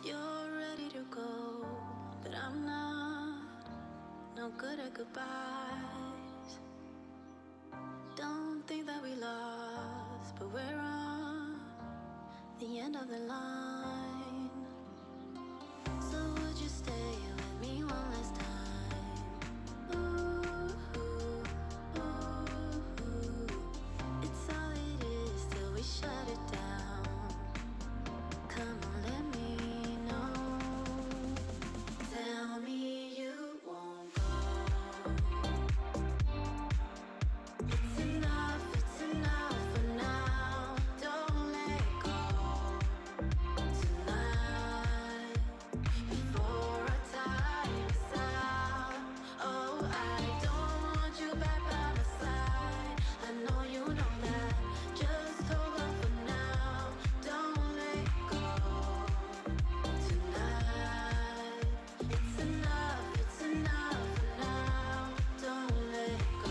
You're ready to go, but I'm not. No good at goodbyes. Don't think that we lost, but we're on the end of the line. So would you stay with me one last time? Ooh, ooh, ooh. It's all it is till we shut it down. Come on, let me know. Tell me you won't go. It's enough for now. Don't let go tonight before our time is out. Oh, I don't want you back by my side. I know you know that. Just hold on for now. Don't let go tonight. It's enough for now. Don't let go.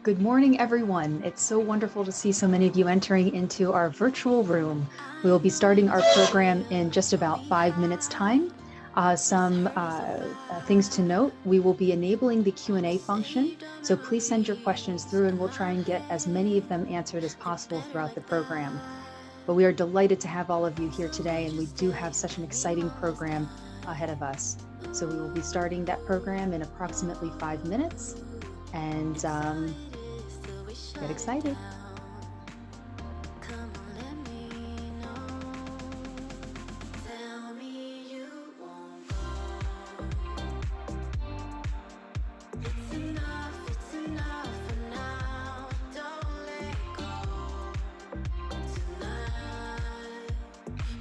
Good morning, everyone. It's so wonderful to see so many of you entering into our virtual room. We will be starting our program in just about 5 minutes time. Some things to note: we will be enabling the Q&A function, so please send your questions through and we'll try and get as many of them answered as possible throughout the program. But we are delighted to have all of you here today, and we do have such an exciting program ahead of us. So we will be starting that program in approximately 5 minutes, and get excited. Come on, let me know. Tell me you won't go. It's enough for now. Don't let go tonight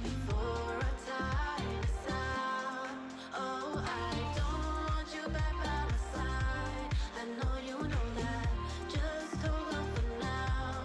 before our time is out. Oh, I don't want you back by my side. I know you know that. Just hold on for now.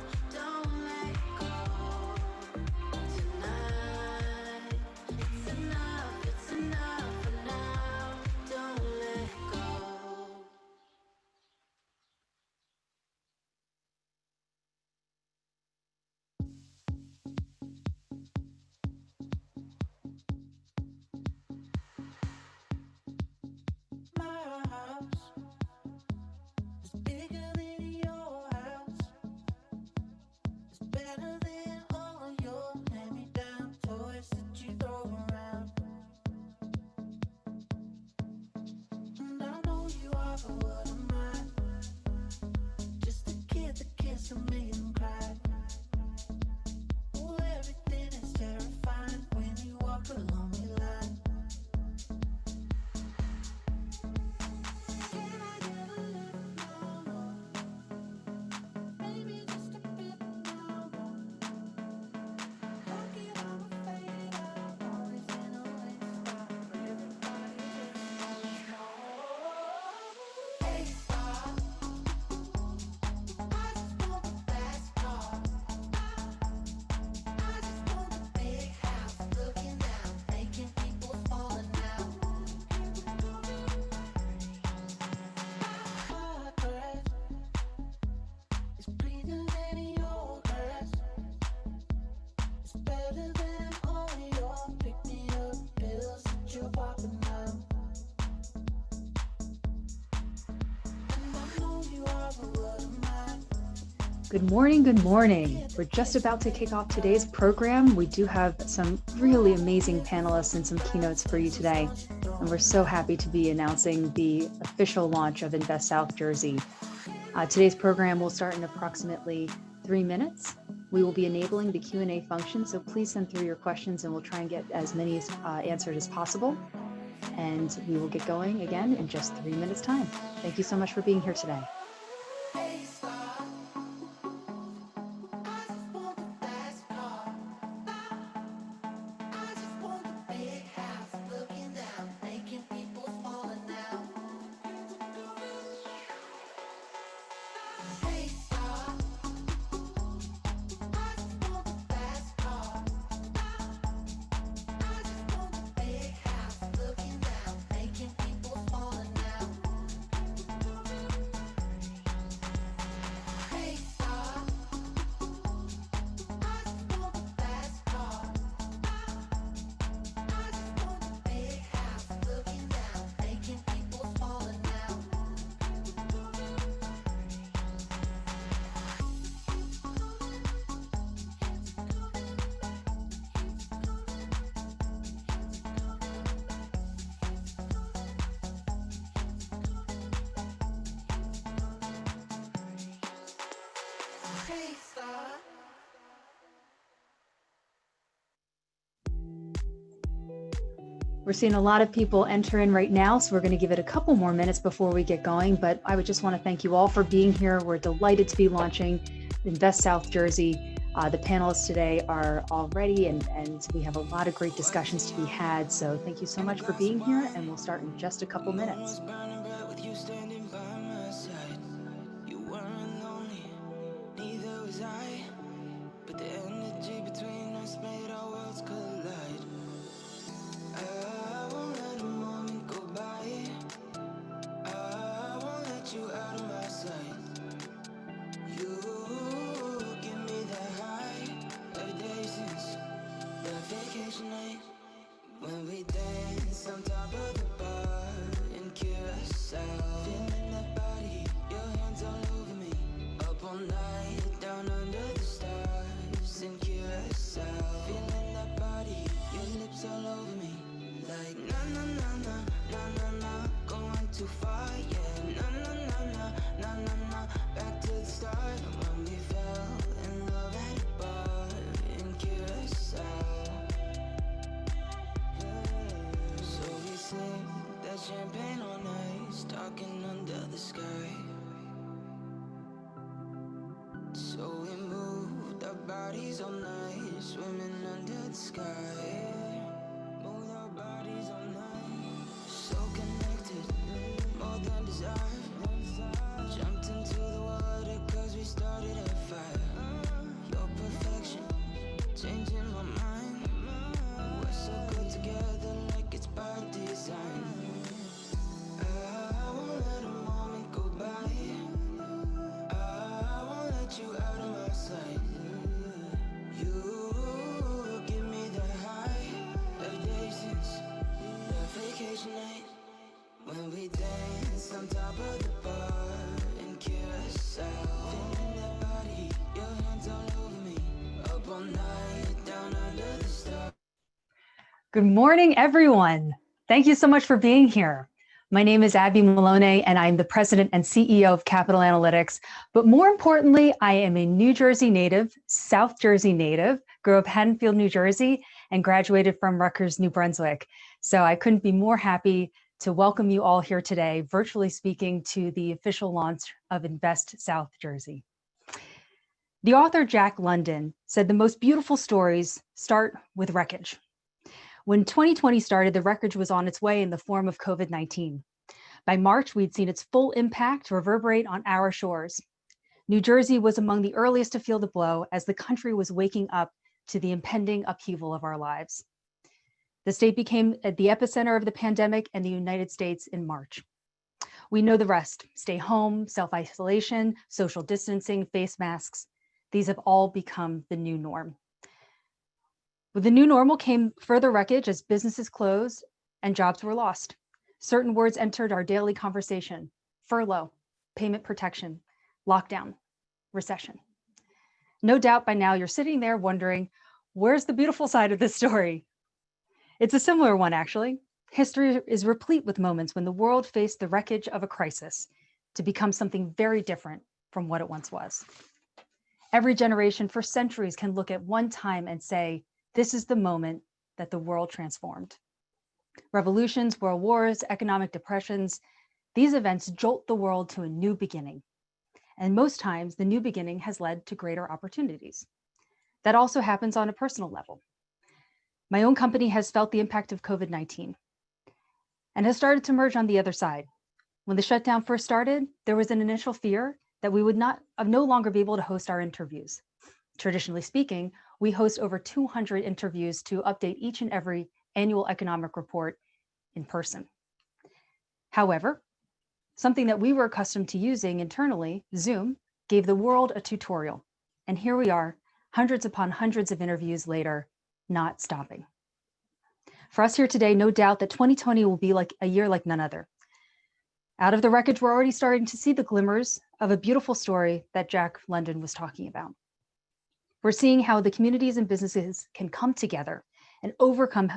Good morning, good morning. We're just about to kick off today's program. We do have some really amazing panelists and some keynotes for you today. And we're so happy to be announcing the official launch of Invest South Jersey. Today's program will start in approximately 3 minutes. We will be enabling the Q&A function, so please send through your questions and we'll try and get as many answered as possible. And we will get going again in just 3 minutes time. Thank you so much for being here today. We're seeing a lot of people enter in right now, so we're going to give it a couple more minutes before we get going, but I would just want to thank you all for being here. We're delighted to be launching Invest South Jersey. The panelists today are all ready, and we have a lot of great discussions to be had, so thank you so much for being here, and we'll start in just a couple minutes. When we dance on top of the bar in Curacao, feeling that body, your hands all over me, up all night, down under the stars in Curacao, feeling that body, your lips all over me, like na na na na, na na na, going too far, yeah, na na na na, na na na, back to the start, when we fell in love at a bar in Curacao. That champagne on ice, talking under the sky. So we moved our bodies all night, swimming under the sky. Moved our bodies all night, so connected, more than desire. Jumped into the water cause we started a fire. Your perfection, changing my mind. We're so good together like it's by design. I won't let a moment go by. I won't let you out of my sight. You give me the high of days since the vacation night. When we dance on top of the bar in Curacao, feeling that body, your hands all over me, up all night, down under the stars. Good morning, everyone. Thank you so much for being here. My name is Abby Maloney, and I'm the president and CEO of Capital Analytics. But more importantly, I am a New Jersey native, South Jersey native, grew up Haddonfield, New Jersey, and graduated from Rutgers, New Brunswick. So I couldn't be more happy to welcome you all here today, virtually speaking, to the official launch of Invest South Jersey. The author Jack London said the most beautiful stories start with wreckage. When 2020 started, the wreckage was on its way in the form of COVID-19. By March, we'd seen its full impact reverberate on our shores. New Jersey was among the earliest to feel the blow as the country was waking up to the impending upheaval of our lives. The state became at the epicenter of the pandemic and the United States in March. We know the rest: stay home, self-isolation, social distancing, face masks. These have all become the new norm. With the new normal came further wreckage as businesses closed and jobs were lost. Certain words entered our daily conversation: furlough, payment protection, lockdown, recession. No doubt by now you're sitting there wondering, where's the beautiful side of this story? It's a similar one, actually. History is replete with moments when the world faced the wreckage of a crisis to become something very different from what it once was. Every generation for centuries can look at one time and say, this is the moment that the world transformed. Revolutions, world wars, economic depressions, these events jolt the world to a new beginning. And most times, the new beginning has led to greater opportunities. That also happens on a personal level. My own company has felt the impact of COVID-19 and has started to emerge on the other side. When the shutdown first started, there was an initial fear that we would no longer be able to host our interviews. Traditionally speaking, we host over 200 interviews to update each and every annual economic report in person. However, something that we were accustomed to using internally, Zoom, gave the world a tutorial. And here we are, hundreds upon hundreds of interviews later, not stopping. For us here today, no doubt that 2020 will be like a year like none other. Out of the wreckage, we're already starting to see the glimmers of a beautiful story that Jack London was talking about. We're seeing how the communities and businesses can come together and overcome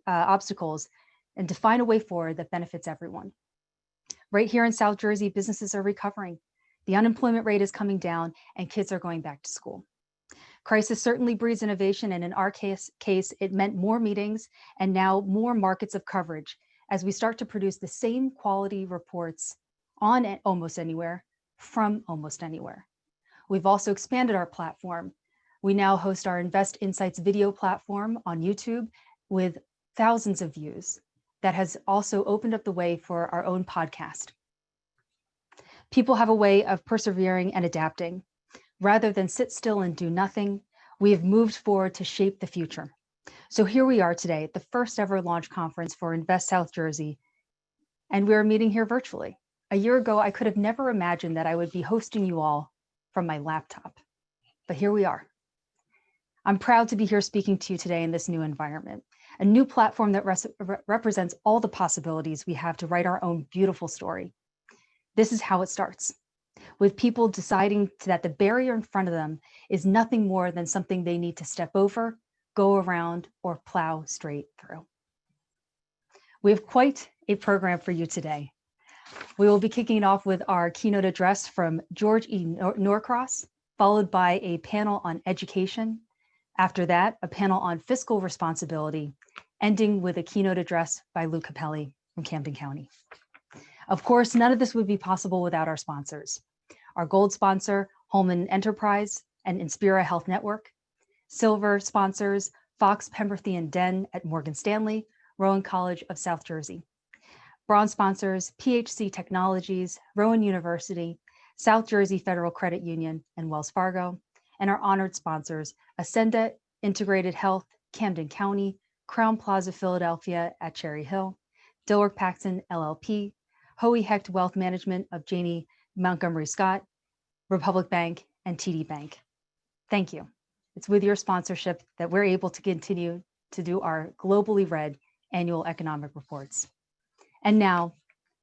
obstacles and define a way forward that benefits everyone. Right here in South Jersey, businesses are recovering. The unemployment rate is coming down and kids are going back to school. Crisis certainly breeds innovation, and in our case, it meant more meetings and now more markets of coverage as we start to produce the same quality reports on almost anywhere, from almost anywhere. We've also expanded our platform. We now host our Invest Insights video platform on YouTube with thousands of views. That has also opened up the way for our own podcast. People have a way of persevering and adapting. Rather than sit still and do nothing, we have moved forward to shape the future. So here we are today at the first ever launch conference for Invest South Jersey, and we are meeting here virtually. A year ago, I could have never imagined that I would be hosting you all from my laptop, but here we are. I'm proud to be here speaking to you today in this new environment, a new platform that represents all the possibilities we have to write our own beautiful story. This is how it starts, with people deciding that the barrier in front of them is nothing more than something they need to step over, go around, or plow straight through. We have quite a program for you today. We will be kicking it off with our keynote address from George E. Norcross, followed by a panel on education. After that, a panel on fiscal responsibility, ending with a keynote address by Lou Capelli from Camden County. Of course, none of this would be possible without our sponsors. Our gold sponsor, Holman Enterprise and Inspira Health Network. Silver sponsors, Fox, Pemberthy, and Den at Morgan Stanley, Rowan College of South Jersey. Bronze sponsors, PHC Technologies, Rowan University, South Jersey Federal Credit Union, and Wells Fargo. And our honored sponsors, Ascenda Integrated Health, Camden County, Crown Plaza Philadelphia at Cherry Hill, Dilworth Paxton LLP, Hoey Hecht Wealth Management of Janie Montgomery Scott, Republic Bank, and TD Bank. Thank you. It's with your sponsorship that we're able to continue to do our globally read annual economic reports. And now,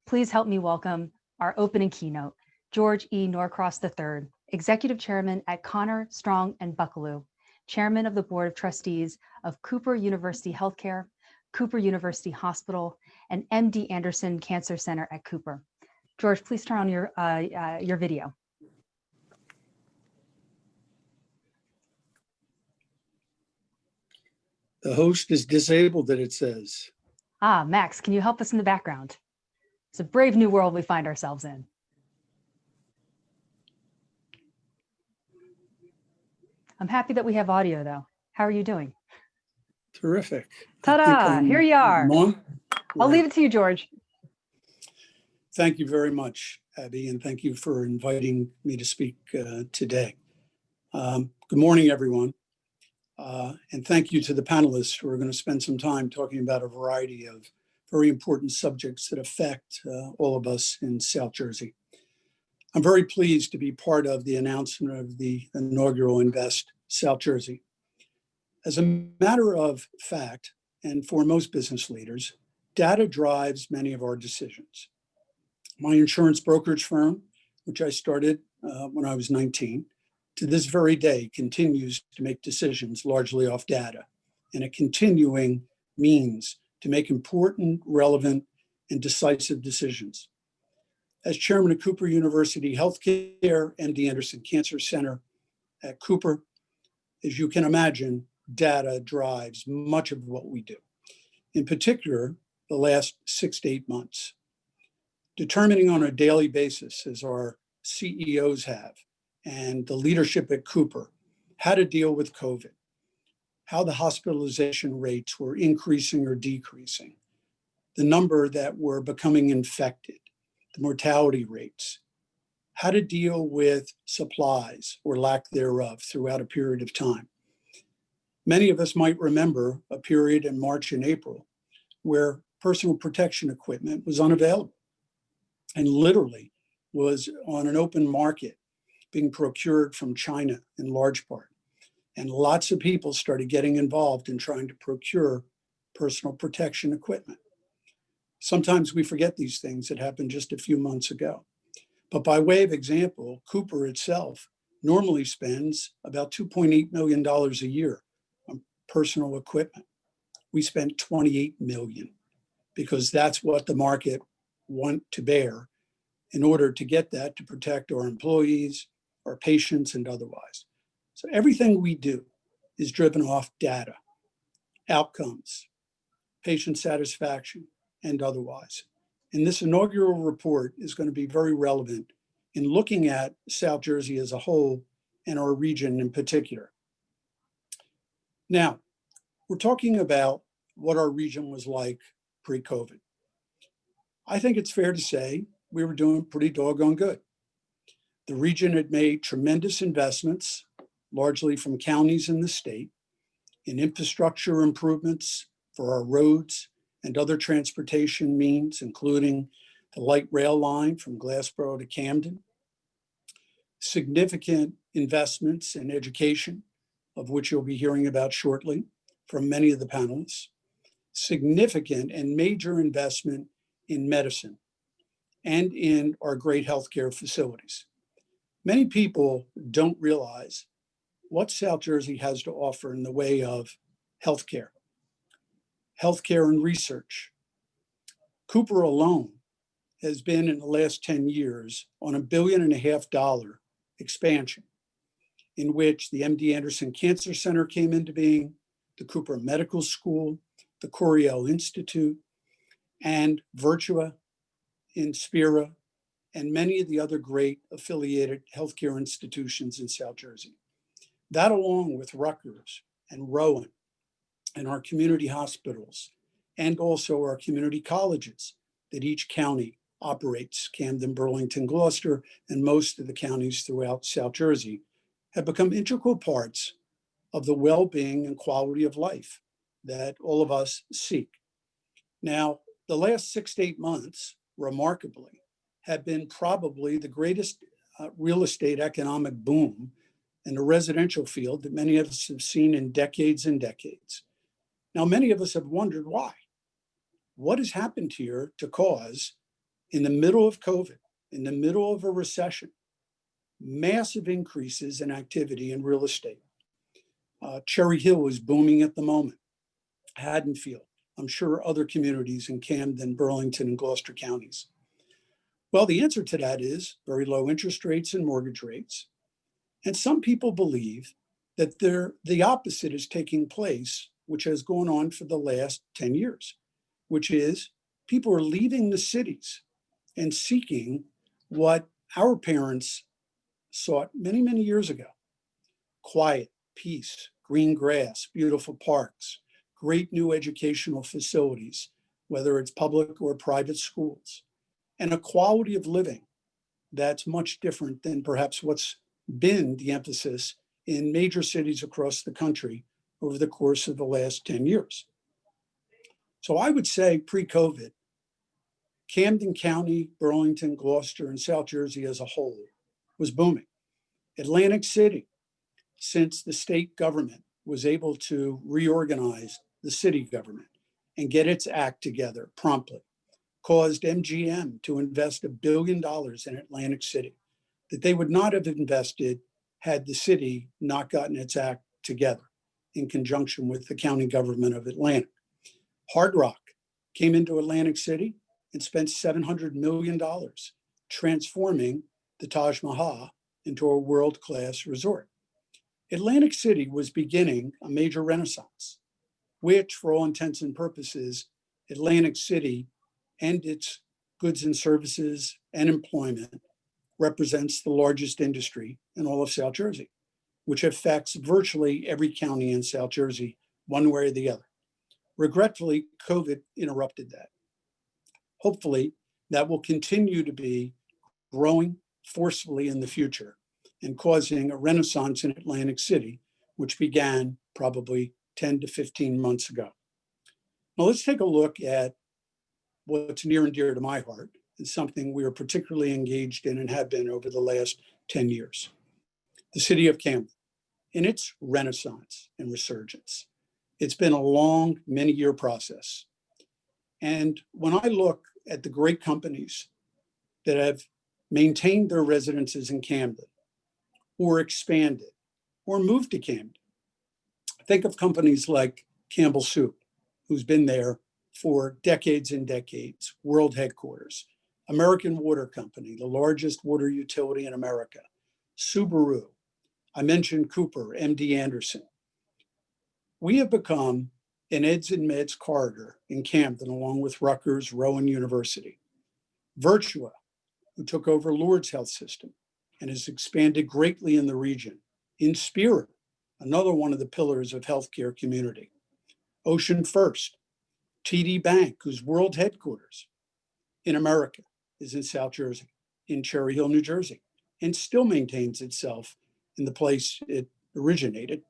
please help me welcome our opening keynote, George E. Norcross III, Executive Chairman at Connor, Strong, and Bucklew, Chairman of the Board of Trustees of Cooper University Healthcare, Cooper University Hospital, and MD Anderson Cancer Center at Cooper. George, please turn on your video. The host is disabled, that it says. Ah, Max, can you help us in the background? It's a brave new world we find ourselves in. I'm happy that we have audio, though. How are you doing? Terrific. Ta-da! Here you are. I'll leave it to you, George. Thank you very much, Abby, and thank you for inviting me to speak today. Good morning, everyone. And thank you to the panelists who are going to spend some time talking about a variety of very important subjects that affect all of us in South Jersey. I'm very pleased to be part of the announcement of the inaugural Invest South Jersey. As a matter of fact, and for most business leaders, data drives many of our decisions. My insurance brokerage firm, which I started when I was 19, to this very day continues to make decisions largely off data, and a continuing means to make important, relevant, and decisive decisions. As chairman of Cooper University Healthcare and the Anderson Cancer Center at Cooper, as you can imagine, data drives much of what we do. In particular, the last 6 to 8 months. Determining on a daily basis, as our CEOs have, and the leadership at Cooper, how to deal with COVID, how the hospitalization rates were increasing or decreasing, the number that were becoming infected, the mortality rates, how to deal with supplies or lack thereof throughout a period of time. Many of us might remember a period in March and April where personal protection equipment was unavailable and literally was on an open market being procured from China in large part. And lots of people started getting involved in trying to procure personal protection equipment. Sometimes we forget these things that happened just a few months ago. But by way of example, Cooper itself normally spends about $2.8 million a year on personal equipment. We spent $28 million because that's what the market want to bear in order to get that to protect our employees, our patients, and otherwise. So everything we do is driven off data, outcomes, patient satisfaction, and otherwise. And this inaugural report is going to be very relevant in looking at South Jersey as a whole and our region in particular. Now, we're talking about what our region was like pre-COVID. I think it's fair to say we were doing pretty doggone good. The region had made tremendous investments, largely from counties in the state, in infrastructure improvements for our roads and other transportation means, including the light rail line from Glassboro to Camden. Significant investments in education, of which you'll be hearing about shortly from many of the panelists. Significant and major investment in medicine and in our great healthcare facilities. Many people don't realize what South Jersey has to offer in the way of healthcare and research. Cooper alone has been in the last 10 years on $1.5 billion expansion, in which the MD Anderson Cancer Center came into being, the Cooper Medical School, the Coriell Institute, and Virtua, Inspira, and many of the other great affiliated healthcare institutions in South Jersey. That, along with Rutgers and Rowan and our community hospitals, and also our community colleges that each county operates, Camden, Burlington, Gloucester, and most of the counties throughout South Jersey, have become integral parts of the well-being and quality of life that all of us seek. Now, the last 6 to 8 months, remarkably, have been probably the greatest real estate economic boom in the residential field that many of us have seen in decades and decades. Now, many of us have wondered why. What has happened here to cause, in the middle of COVID, in the middle of a recession, massive increases in activity in real estate? Cherry Hill is booming at the moment. Haddonfield, I'm sure other communities in Camden, Burlington, and Gloucester counties. Well, the answer to that is very low interest rates and mortgage rates. And some people believe that the opposite is taking place, which has gone on for the last 10 years, which is people are leaving the cities and seeking what our parents sought many, many years ago: quiet, peace, green grass, beautiful parks, great new educational facilities, whether it's public or private schools, and a quality of living that's much different than perhaps what's been the emphasis in major cities across the country over the course of the last 10 years. So I would say pre-COVID, Camden County, Burlington, Gloucester, and South Jersey as a whole was booming. Atlantic City, since the state government was able to reorganize the city government and get its act together promptly, caused MGM to invest $1 billion in Atlantic City that they would not have invested had the city not gotten its act together in conjunction with the county government of Atlanta. Hard Rock came into Atlantic City and spent $700 million transforming the Taj Mahal into a world-class resort. Atlantic City was beginning a major renaissance, which, for all intents and purposes, Atlantic City and its goods and services and employment represents the largest industry in all of South Jersey, which affects virtually every county in South Jersey, one way or the other. Regretfully, COVID interrupted that. Hopefully, that will continue to be growing forcefully in the future and causing a renaissance in Atlantic City, which began probably 10 to 15 months ago. Now let's take a look at what's near and dear to my heart and something we are particularly engaged in and have been over the last 10 years. The city of Camden, in its renaissance and resurgence. It's been a long, many-year process. And when I look at the great companies that have maintained their residences in Camden, or expanded, or moved to Camden, think of companies like Campbell Soup, who's been there for decades and decades, world headquarters, American Water Company, the largest water utility in America, Subaru, I mentioned Cooper, MD Anderson. We have become an eds and meds corridor in Camden, along with Rutgers, Rowan University. Virtua, who took over Lourdes Health System and has expanded greatly in the region. Inspira, another one of the pillars of healthcare community. Ocean First, TD Bank, whose world headquarters in America is in South Jersey, in Cherry Hill, New Jersey, and still maintains itself in the place it originated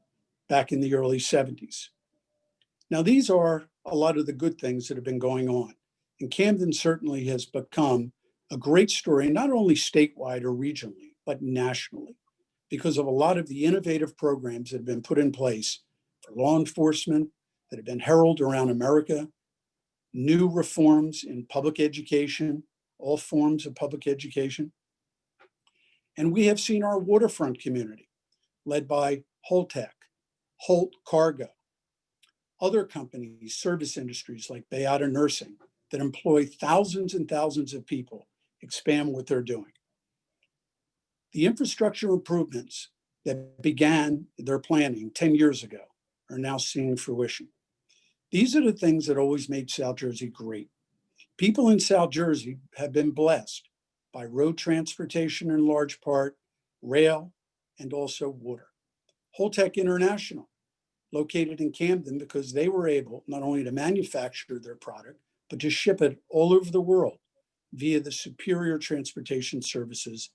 back in the early 70s. Now, these are a lot of the good things that have been going on. And Camden certainly has become a great story, not only statewide or regionally, but nationally, because of a lot of the innovative programs that have been put in place for law enforcement that have been heralded around America, new reforms in public education, all forms of public education. And we have seen our waterfront community led by Holtec, Holt Cargo, other companies, service industries like Bayada Nursing that employ thousands and thousands of people expand what they're doing. The infrastructure improvements that began their planning 10 years ago are now seeing fruition. These are the things that always made South Jersey great. People in South Jersey have been blessed by road transportation in large part, rail, and also water. Holtec International, located in Camden because they were able not only to manufacture their product, but to ship it all over the world via the superior transportation services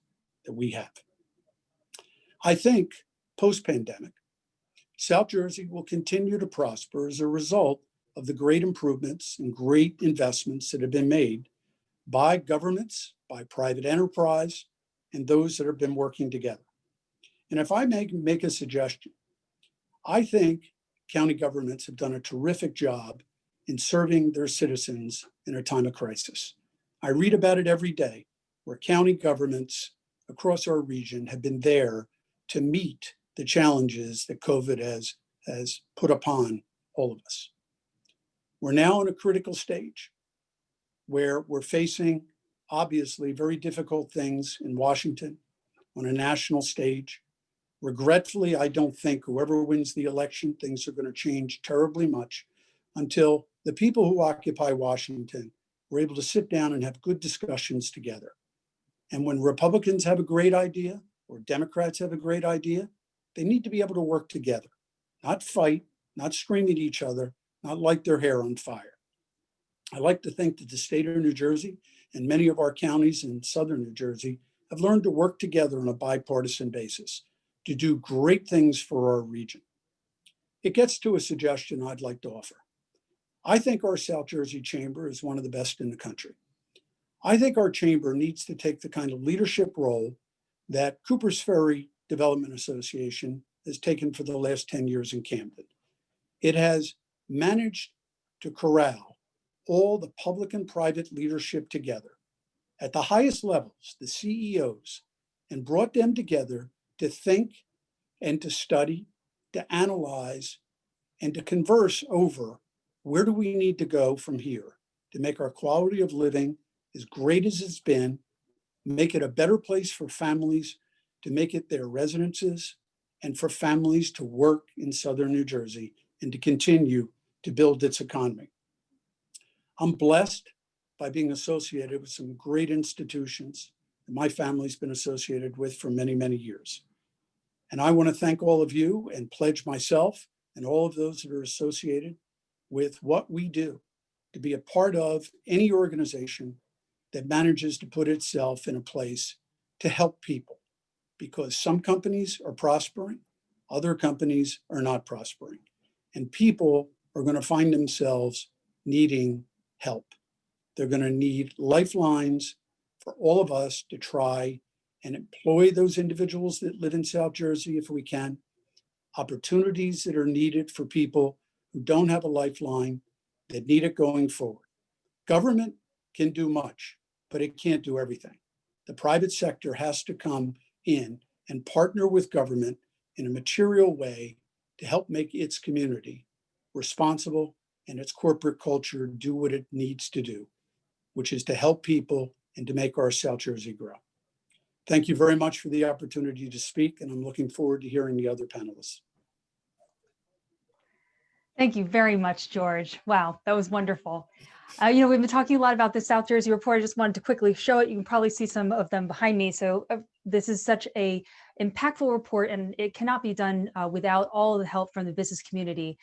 that we have. I think post-pandemic, South Jersey will continue to prosper as a result of the great improvements and great investments that have been made by governments, by private enterprise, and those that have been working together. And if I make a suggestion, I think county governments have done a terrific job in serving their citizens in a time of crisis. I read about it every day, where county governments across our region have been there to meet the challenges that COVID has put upon all of us. We're now in a critical stage where we're facing obviously very difficult things in Washington on a national stage. Regretfully, I don't think whoever wins the election, things are going to change terribly much until the people who occupy Washington were able to sit down and have good discussions together. And when Republicans have a great idea or Democrats have a great idea, they need to be able to work together, not fight, not scream at each other, not light their hair on fire. I like to think that the state of New Jersey and many of our counties in southern New Jersey have learned to work together on a bipartisan basis to do great things for our region. It gets to a suggestion I'd like to offer. I think our South Jersey Chamber is one of the best in the country. I think our chamber needs to take the kind of leadership role that Cooper's Ferry Development Association has taken for the last 10 years in Camden. It has managed to corral all the public and private leadership together at the highest levels, the CEOs, and brought them together to think and to study, to analyze, and to converse over where do we need to go from here to make our quality of living as great as it's been, make it a better place for families to make it their residences, and for families to work in Southern New Jersey and to continue to build its economy. I'm blessed by being associated with some great institutions that my family's been associated with for many, many years. And I want to thank all of you and pledge myself and all of those that are associated with what we do to be a part of any organization that manages to put itself in a place to help people. Because some companies are prospering, other companies are not prospering. And people are going to find themselves needing help. They're going to need lifelines for all of us to try and employ those individuals that live in South Jersey if we can, opportunities that are needed for people who don't have a lifeline, that need it going forward. Government can do much, but it can't do everything. The private sector has to come in and partner with government in a material way to help make its community responsible and its corporate culture do what it needs to do, which is to help people and to make our South Jersey grow. Thank you very much for the opportunity to speak, and I'm looking forward to hearing the other panelists. Thank you very much, George. Wow, that was wonderful. We've been talking a lot about the South Jersey report. I just wanted to quickly show it. You can probably see some of them behind me. So this is such a impactful report, and it cannot be done without all of the help from the business community.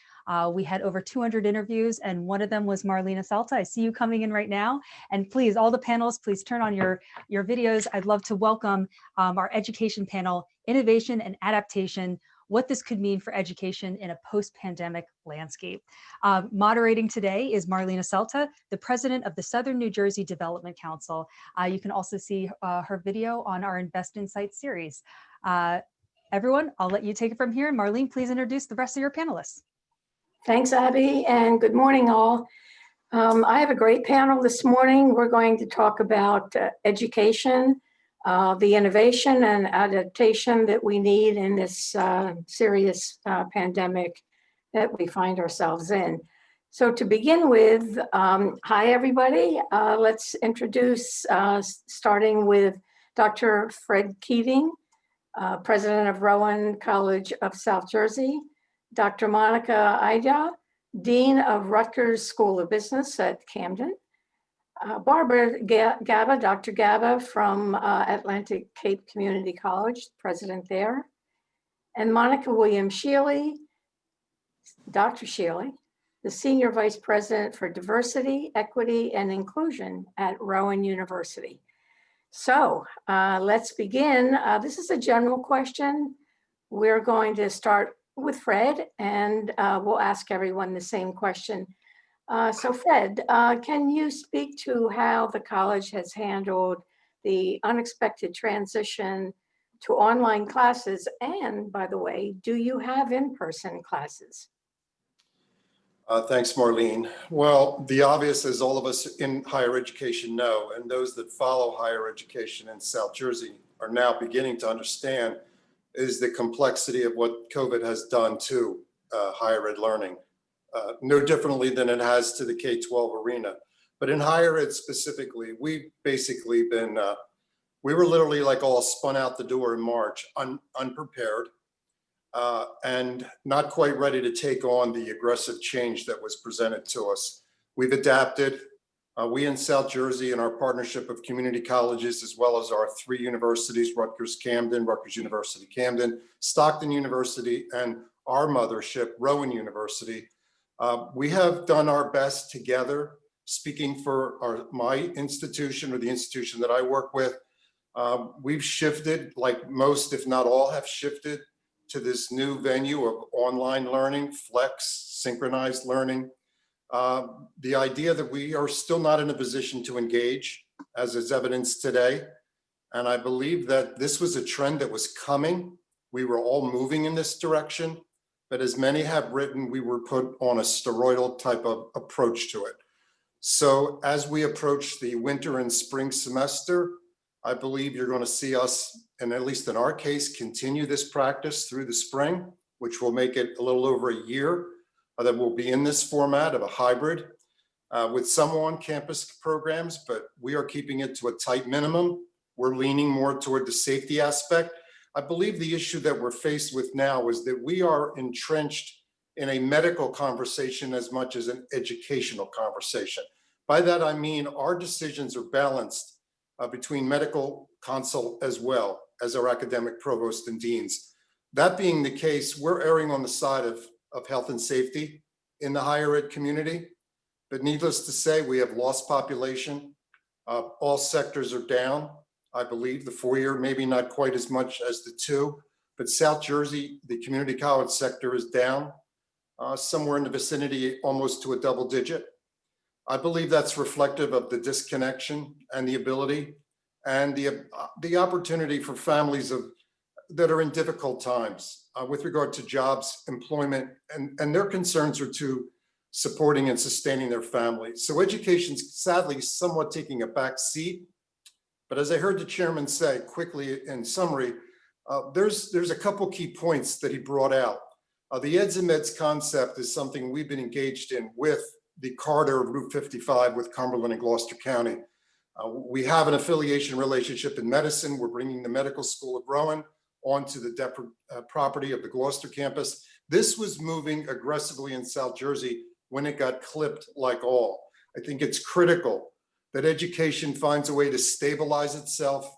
We had over 200 interviews, and one of them was Marlena Salta. I see you coming in right now. And please, all the panelists, please turn on your videos. I'd love to welcome our education panel, Innovation and Adaptation, what this could mean for education in a post-pandemic landscape. Moderating today is Marlena Salta, the president of the Southern New Jersey Development Council. You can also see her video on our Invest Insight series. Everyone, I'll let you take it from here. And Marlene, please introduce the rest of your panelists. Thanks, Abby, and good morning, all. I have a great panel this morning. We're going to talk about education, the innovation and adaptation that we need in this serious pandemic that we find ourselves in. So to begin with, hi everybody. Let's introduce, starting with Dr. Fred Keating, president of Rowan College of South Jersey, Dr. Monica Ida, dean of Rutgers School of Business at Camden, Barbara Gaba, Dr. Gaba from Atlantic Cape Community College, president there, and Monica Williams Shealy, Dr. Shealy, the senior vice president for diversity, equity, and inclusion at Rowan University. So let's begin. This is a general question. We're going to start with Fred, and we'll ask everyone the same question. So Fred, can you speak to how the college has handled the unexpected transition to online classes? And by the way, do you have in-person classes? Thanks, Marlene. Well, the obvious, as all of us in higher education know, and those that follow higher education in South Jersey are now beginning to understand, is the complexity of what COVID has done to higher ed learning. No differently than it has to the K-12 arena. But in higher ed specifically, we've basically been, we were literally like all spun out the door in March, unprepared, and not quite ready to take on the aggressive change that was presented to us. We've adapted. We in South Jersey, in our partnership of community colleges, as well as our 3 universities, Rutgers Camden, Rutgers University Camden, Stockton University, and our mothership, Rowan University, we have done our best together. Speaking for my institution, or the institution that I work with, we've shifted, like most, if not all, have shifted to this new venue of online learning, flex, synchronized learning. The idea that we are still not in a position to engage, as is evidenced today. And I believe that this was a trend that was coming. We were all moving in this direction, but as many have written, we were put on a steroidal type of approach to it. So as we approach the winter and spring semester, I believe you're going to see us, and at least in our case, continue this practice through the spring, which will make it a little over a year that we'll be in this format of a hybrid with some on-campus programs, but we are keeping it to a tight minimum. We're leaning more toward the safety aspect. I believe the issue that we're faced with now is that we are entrenched in a medical conversation as much as an educational conversation. By that, I mean our decisions are balanced between medical consult as well as our academic provost and deans. That being the case, we're erring on the side of health and safety in the higher ed community. But needless to say, we have lost population. All sectors are down. I believe the 4-year, maybe not quite as much as the 2, but South Jersey, the community college sector is down somewhere in the vicinity, almost to a double digit. I believe that's reflective of the disconnection and the ability and the opportunity for families that are in difficult times with regard to jobs, employment, and their concerns are to supporting and sustaining their families. So education's sadly somewhat taking a back seat. But as I heard the chairman say quickly in summary, there's a couple key points that he brought out. The eds and meds concept is something we've been engaged in with the corridor of Route 55 with Cumberland and Gloucester County. We have an affiliation relationship in medicine. We're bringing the Medical School of Rowan onto the property of the Gloucester campus. This was moving aggressively in South Jersey when it got clipped like all. I think it's critical that education finds a way to stabilize itself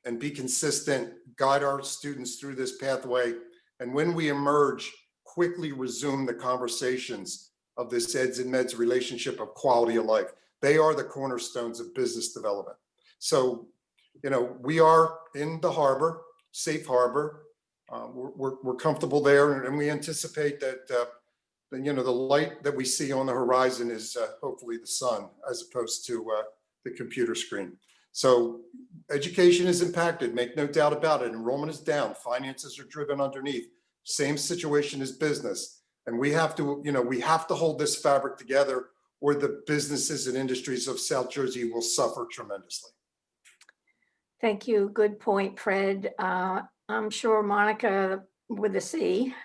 and be consistent, guide our students through this pathway. And when we emerge, quickly resume the conversations of this eds and meds relationship of quality of life. They are the cornerstones of business development. So, we are in the harbor, safe harbor. We're comfortable there, and we anticipate that the light that we see on the horizon is hopefully the sun as opposed to the computer screen. So education is impacted, make no doubt about it. Enrollment is down, finances are driven underneath. Same situation as business. And we have to hold this fabric together, or the businesses and industries of South Jersey will suffer tremendously. Thank you. Good point, Fred. I'm sure Monica with a C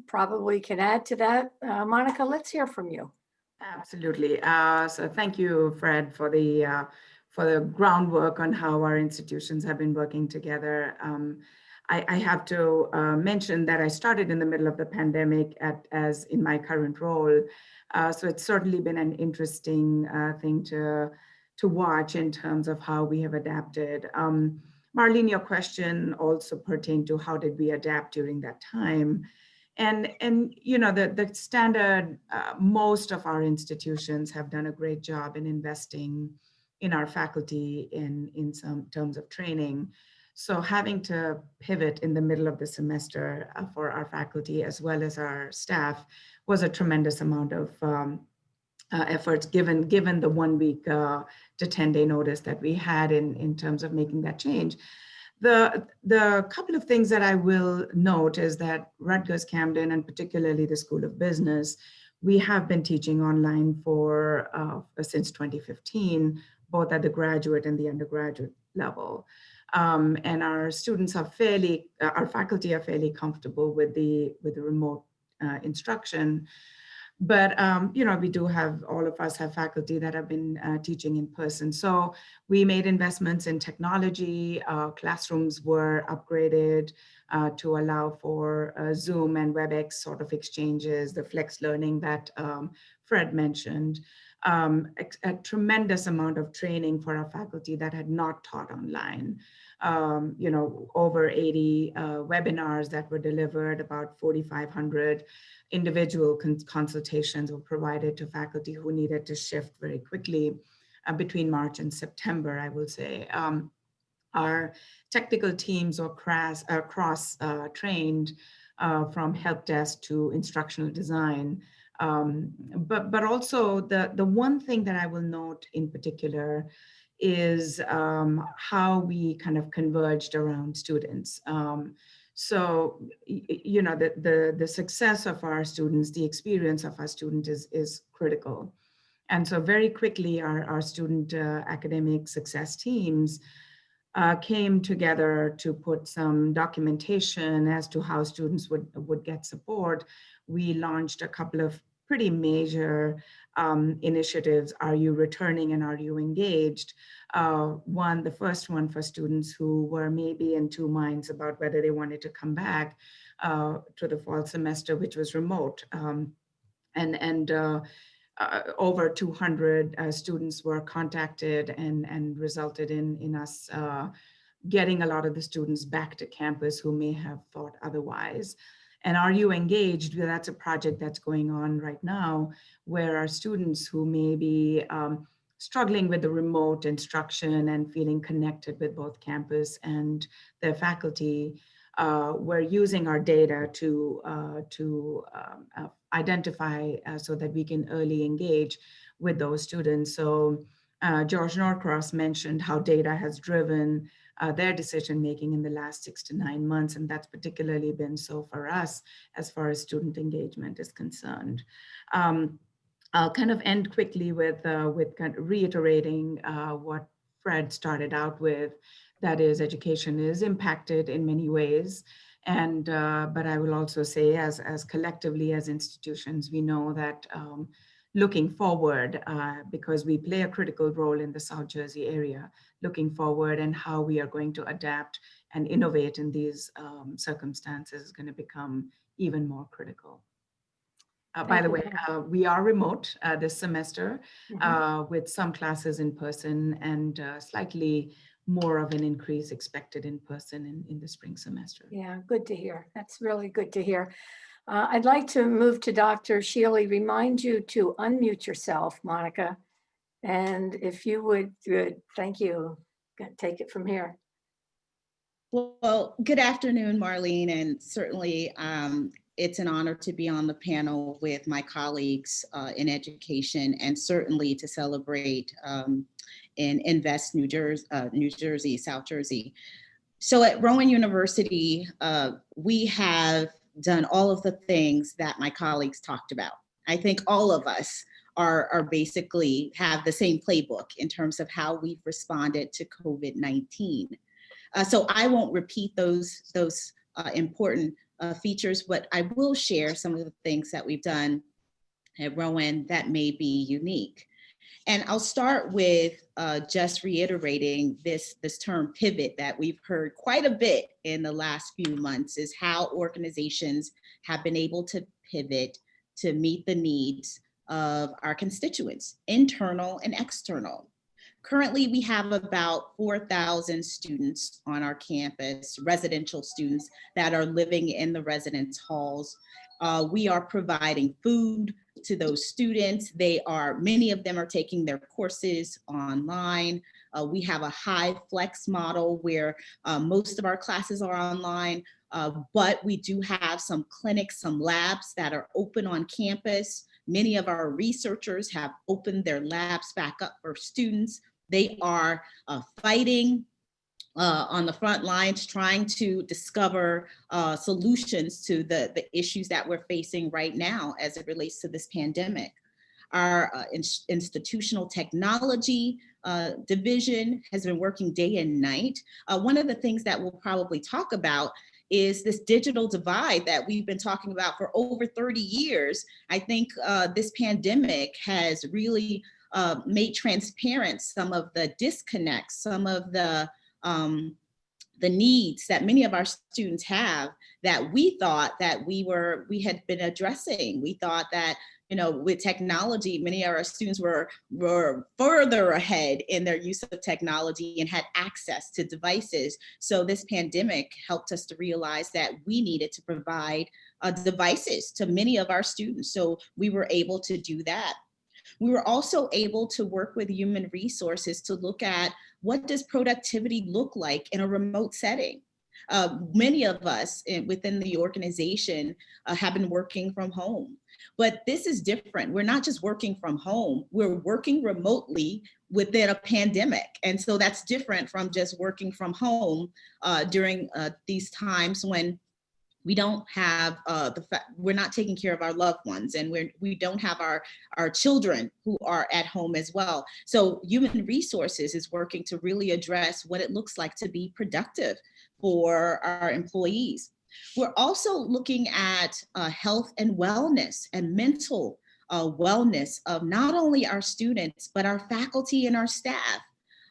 probably can add to that. Monica, let's hear from you. Absolutely. So thank you, Fred, for the groundwork on how our institutions have been working together. I have to mention that I started in the middle of the pandemic as in my current role. So it's certainly been an interesting thing to watch in terms of how we have adapted. Marlene, your question also pertained to how did we adapt during that time. And the standard, most of our institutions have done a great job in investing in our faculty in some terms of training. So having to pivot in the middle of the semester for our faculty as well as our staff was a tremendous amount of efforts given the 1 week to 10-day notice that we had in terms of making that change. The couple of things that I will note is that Rutgers Camden, and particularly the School of Business, we have been teaching online for since 2015, both at the graduate and the undergraduate level. And our students are our faculty are fairly comfortable with the remote instruction. But, we do have, all of us have faculty that have been teaching in person. So we made investments in technology. Classrooms were upgraded to allow for Zoom and WebEx sort of exchanges, the flex learning that Fred mentioned. A tremendous amount of training for our faculty that had not taught online. Over 80 webinars that were delivered, about 4,500 individual consultations were provided to faculty who needed to shift very quickly between March and September, I will say. Our technical teams are cross-trained from help desk to instructional design. But also the one thing that I will note in particular is how we kind of converged around students. So, the success of our students, the experience of our student is critical. And so very quickly, our student academic success teams came together to put some documentation as to how students would get support. We launched a couple of pretty major initiatives. Are you returning and are you engaged? The first one for students who were maybe in two minds about whether they wanted to come back to the fall semester, which was remote. Over 200 students were contacted and resulted in us getting a lot of the students back to campus who may have thought otherwise. And Are You Engaged? That's a project that's going on right now where our students who may be struggling with the remote instruction and feeling connected with both campus and their faculty, we're using our data to identify so that we can early engage with those students. So George Norcross mentioned how data has driven their decision-making in the last 6 to 9 months, and that's particularly been so for us as far as student engagement is concerned. I'll kind of end quickly with kind of reiterating what Fred started out with, that is, education is impacted in many ways. And but I will also say, as collectively as institutions, we know that looking forward, because we play a critical role in the South Jersey area, looking forward and how we are going to adapt and innovate in these circumstances is going to become even more critical. By the way, we are remote this semester with some classes in person and slightly more of an increase expected in person in the spring semester. Yeah, good to hear. That's really good to hear. I'd like to move to Dr. Shealy. Remind you to unmute yourself, Monica. And if you would, good, thank you. Take it from here. Well, good afternoon, Marlene, and certainly it's an honor to be on the panel with my colleagues in education, and certainly to celebrate in Invest New Jersey, South Jersey. So at Rowan University, we have done all of the things that my colleagues talked about. I think all of us are basically have the same playbook in terms of how we've responded to COVID-19. So I won't repeat those important features, but I will share some of the things that we've done at Rowan that may be unique. And I'll start with just reiterating this term pivot that we've heard quite a bit in the last few months, is how organizations have been able to pivot to meet the needs of our constituents, internal and external. Currently, we have about 4,000 students on our campus, residential students that are living in the residence halls. We are providing food to those students. Many of them are taking their courses online. We have a high flex model where most of our classes are online, but we do have some clinics, some labs that are open on campus. Many of our researchers have opened their labs back up for students. They are fighting on the front lines, trying to discover solutions to the issues that we're facing right now as it relates to this pandemic. Our institutional technology division has been working day and night. One of the things that we'll probably talk about is this digital divide that we've been talking about for over 30 years. I think this pandemic has really made transparent some of the disconnects, some of the needs that many of our students have that we thought that we had been addressing. We thought that, with technology, many of our students were further ahead in their use of technology and had access to devices. So this pandemic helped us to realize that we needed to provide devices to many of our students. So we were able to do that. We were also able to work with human resources to look at what does productivity look like in a remote setting. Many of us within the organization have been working from home, but this is different. We're not just working from home, we're working remotely within a pandemic. And so that's different from just working from home during these times when We don't have we're not taking care of our loved ones, and we don't have our children who are at home as well. So human resources is working to really address what it looks like to be productive for our employees. We're also looking at health and wellness and mental wellness of not only our students, but our faculty and our staff.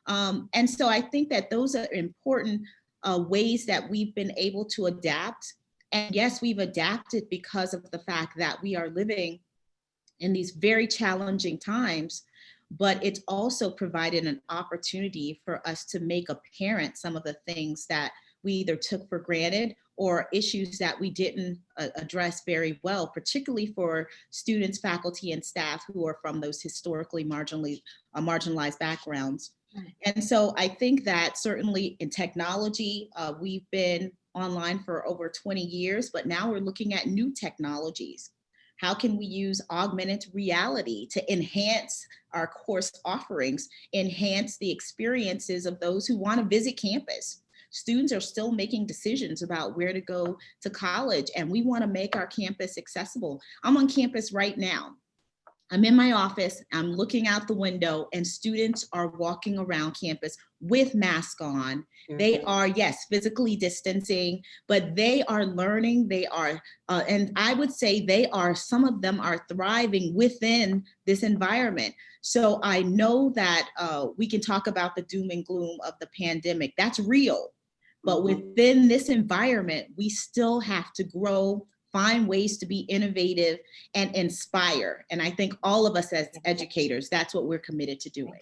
And so I think that those are important ways that we've been able to adapt. And yes, we've adapted because of the fact that we are living in these very challenging times, but it's also provided an opportunity for us to make apparent some of the things that we either took for granted or issues that we didn't address very well, particularly for students, faculty, and staff who are from those historically marginalized backgrounds. And so I think that certainly in technology, we've been online for over 20 years, but now we're looking at new technologies. How can we use augmented reality to enhance our course offerings, enhance the experiences of those who want to visit campus? Students are still making decisions about where to go to college, and we want to make our campus accessible. I'm on campus right now. I'm in my office, I'm looking out the window, and students are walking around campus with masks on. They are, yes, physically distancing, but they are learning, they are, and I would say some of them are thriving within this environment. So I know that we can talk about the doom and gloom of the pandemic, that's real. But within this environment, we still have to grow, find ways to be innovative and inspire. And I think all of us as educators, that's what we're committed to doing.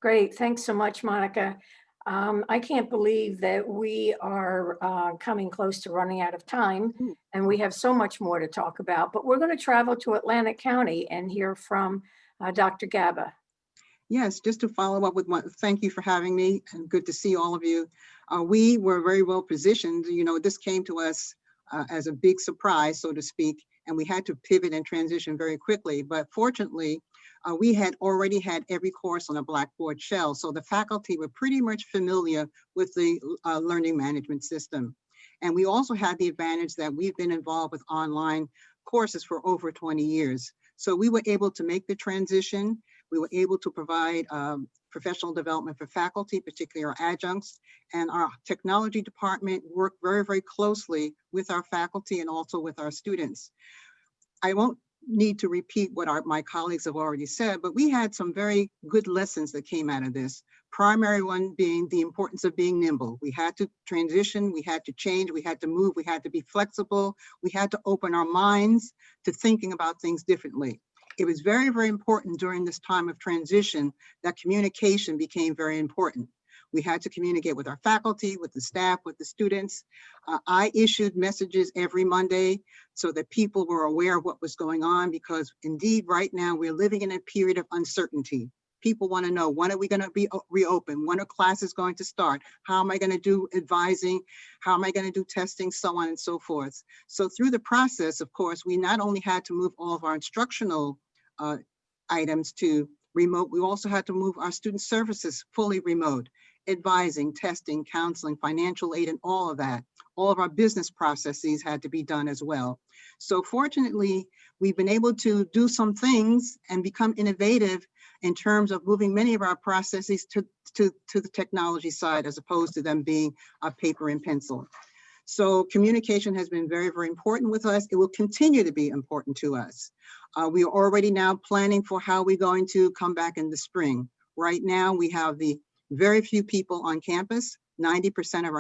Great, thanks so much, Monica. I can't believe that we are coming close to running out of time, and we have so much more to talk about, but we're going to travel to Atlantic County and hear from Dr. Gaba. Yes, just to follow up with thank you for having me, and good to see all of you. We were very well positioned. You know, this came to us as a big surprise, so to speak, and we had to pivot and transition very quickly. But fortunately, we had already had every course on a Blackboard shell, so the faculty were pretty much familiar with the learning management system. And we also had the advantage that we've been involved with online courses for over 20 years. So we were able to make the transition. We were able to provide professional development for faculty, particularly our adjuncts, and our technology department worked very, very closely with our faculty and also with our students. I won't need to repeat what my colleagues have already said, but we had some very good lessons that came out of this. Primary one being the importance of being nimble. We had to transition, we had to change, we had to move, we had to be flexible, we had to open our minds to thinking about things differently. It was very, very important during this time of transition that communication became very important. We had to communicate with our faculty, with the staff, with the students. I issued messages every Monday so that people were aware of what was going on, because indeed right now we're living in a period of uncertainty. People want to know, when are we going to be reopened? When are classes going to start? How am I going to do advising? How am I going to do testing? So on and so forth. So through the process, of course, we not only had to move all of our instructional items to remote, we also had to move our student services fully remote. Advising, testing, counseling, financial aid, and all of that. All of our business processes had to be done as well. So fortunately, we've been able to do some things and become innovative in terms of moving many of our processes to the technology side, as opposed to them being paper and pencil. So communication has been very, very important with us. It will continue to be important to us. We are already now planning for how we're going to come back in the spring. Right now, we have very few people on campus. 90% of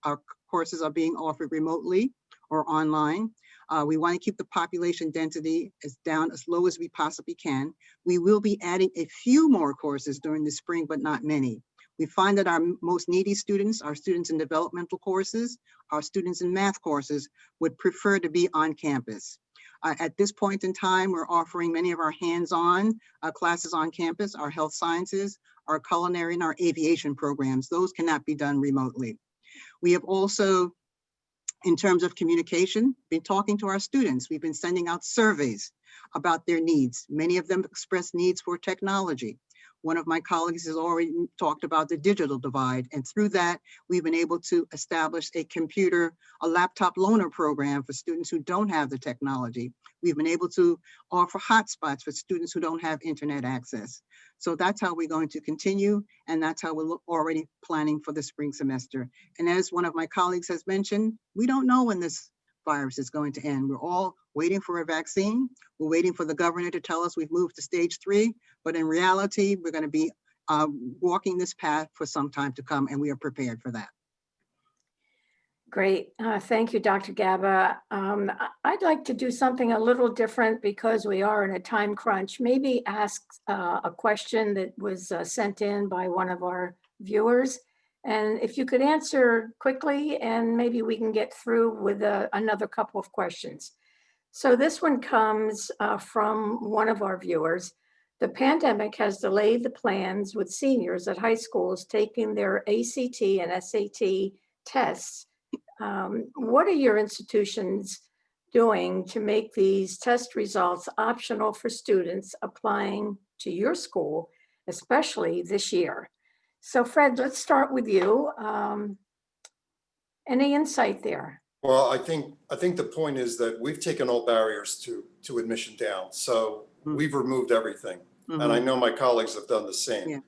our courses are being offered remotely or online. We want to keep the population density down as low as we possibly can. We will be adding a few more courses during the spring, but not many. We find that our most needy students, our students in developmental courses, our students in math courses, would prefer to be on campus. At this point in time, we're offering many of our hands-on classes on campus, our health sciences, our culinary, and our aviation programs. Those cannot be done remotely. We have also, in terms of communication, been talking to our students. We've been sending out surveys about their needs. Many of them express needs for technology. One of my colleagues has already talked about the digital divide. And through that, we've been able to establish a laptop loaner program for students who don't have the technology. We've been able to offer hotspots for students who don't have internet access. So that's how we're going to continue. And that's how we're already planning for the spring semester. And as one of my colleagues has mentioned, we don't know when this virus is going to end. We're all waiting for a vaccine. We're waiting for the governor to tell us we've moved to stage 3, but in reality, we're going to be walking this path for some time to come, and we are prepared for that. Great. Thank you, Dr. Gaba. I'd like to do something a little different because we are in a time crunch. Maybe ask a question that was sent in by one of our viewers. And if you could answer quickly, and maybe we can get through with another couple of questions. So this one comes from one of our viewers. The pandemic has delayed the plans with seniors at high schools taking their ACT and SAT tests. What are your institutions doing to make these test results optional for students applying to your school, especially this year? So Fred, let's start with you. Any insight there? Well, I think the point is that we've taken all barriers to admission down. So we've removed everything. And I know my colleagues have done the same. Yeah.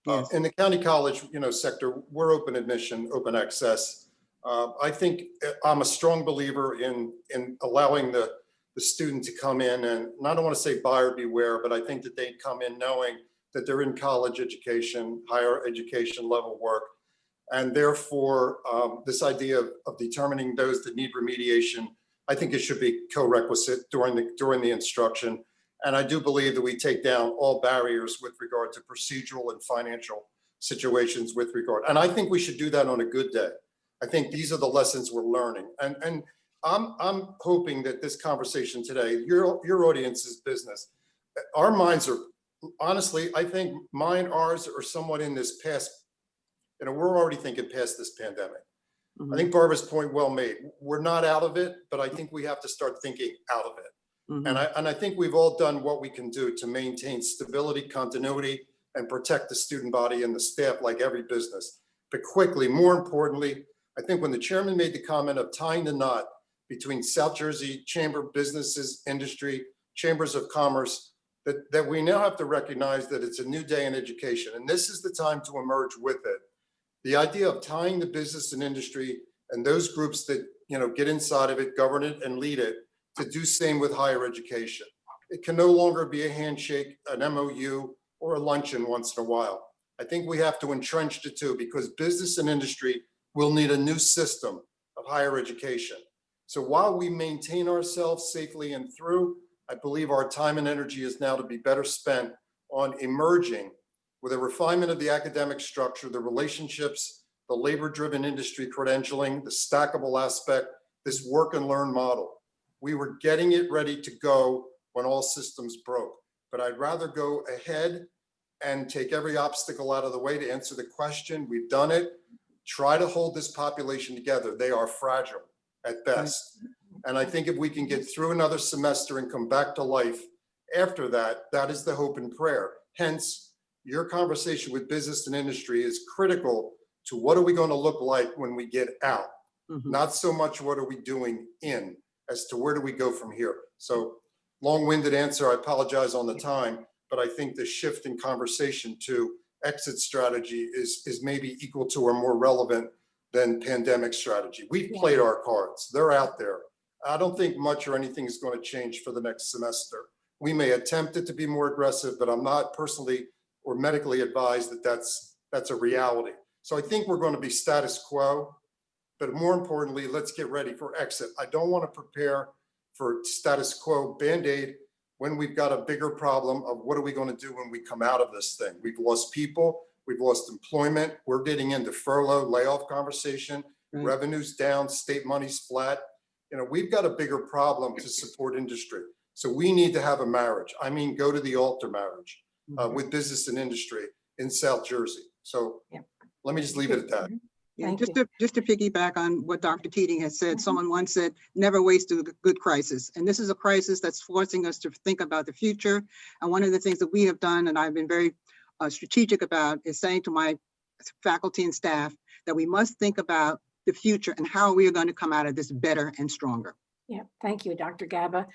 Yes. In the county college, sector, we're open admission, open access. I think I'm a strong believer in allowing the student to come in, and I don't want to say buyer beware, but I think that they come in knowing that they're in college education, higher education level work. And therefore, this idea of determining those that need remediation, I think it should be co-requisite during the instruction. And I do believe that we take down all barriers with regard to procedural and financial situations with regard. And I think we should do that on a good day. I think these are the lessons we're learning. And I'm hoping that this conversation today, your audience's business, our minds are, honestly, I think ours are somewhat in this past, we're already thinking past this pandemic. I think Barbara's point well made. We're not out of it, but I think we have to start thinking out of it. And I think we've all done what we can do to maintain stability, continuity, and protect the student body and the staff like every business. But quickly, more importantly, I think when the chairman made the comment of tying the knot between South Jersey Chamber of Businesses, Industry, Chambers of Commerce, that we now have to recognize that it's a new day in education. And this is the time to emerge with it. The idea of tying the business and industry and those groups that get inside of it, govern it, and lead it, to do same with higher education. It can no longer be a handshake, an MOU, or a luncheon once in a while. I think we have to entrench the two, because business and industry will need a new system of higher education. So while we maintain ourselves safely and through, I believe our time and energy is now to be better spent on emerging with a refinement of the academic structure, the relationships, the labor-driven industry credentialing, the stackable aspect, this work and learn model. We were getting it ready to go when all systems broke. But I'd rather go ahead and take every obstacle out of the way to answer the question. We've done it. Try to hold this population together. They are fragile at best. And I think if we can get through another semester and come back to life after that, that is the hope and prayer. Hence, your conversation with business and industry is critical to what are we going to look like when we get out? Not so much what are we doing in, as to where do we go from here. So long-winded answer, I apologize on the time, but I think the shift in conversation to exit strategy is maybe equal to or more relevant than pandemic strategy. We've played our cards, they're out there. I don't think much or anything is going to change for the next semester. We may attempt it to be more aggressive, but I'm not personally or medically advised that that's a reality. So I think we're going to be status quo, but more importantly, let's get ready for exit. I don't want to prepare for status quo Band-Aid when we've got a bigger problem of what are we going to do when we come out of this thing. We've lost people, we've lost employment, we're getting into furlough, layoff conversation, revenues down, state money's flat. We've got a bigger problem to support industry. So we need to have a marriage. I mean, go to the altar marriage with business and industry in South Jersey. So let me just leave it at that. Yeah, just to piggyback on what Dr. Keating has said, someone once said, never waste a good crisis. And this is a crisis that's forcing us to think about the future. And one of the things that we have done, and I've been very strategic about is saying to my faculty and staff that we must think about the future and how we are going to come out of this better and stronger. Yeah, thank you, Dr. Gaba.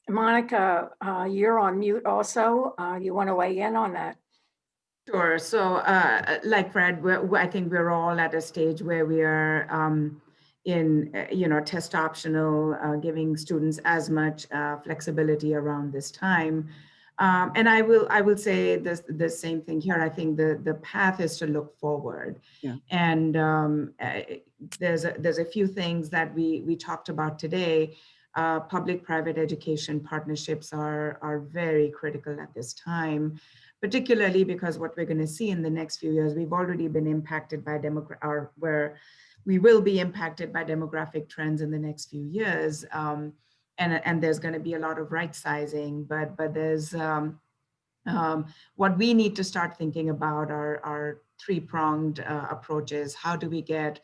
Monica, you're on mute also. You want to weigh in on that? Sure. So like Fred, I think we're all at a stage where we are in, test optional, giving students as much flexibility around this time. And I will say the same thing here. I think the path is to look forward. Yeah. And there's a few things that we talked about today. Public-private education partnerships are very critical at this time, particularly because what we're going to see in the next few years, we've already been impacted by we will be impacted by demographic trends in the next few years. And there's going to be a lot of right sizing, but there's what we need to start thinking about are three-pronged approaches. How do we get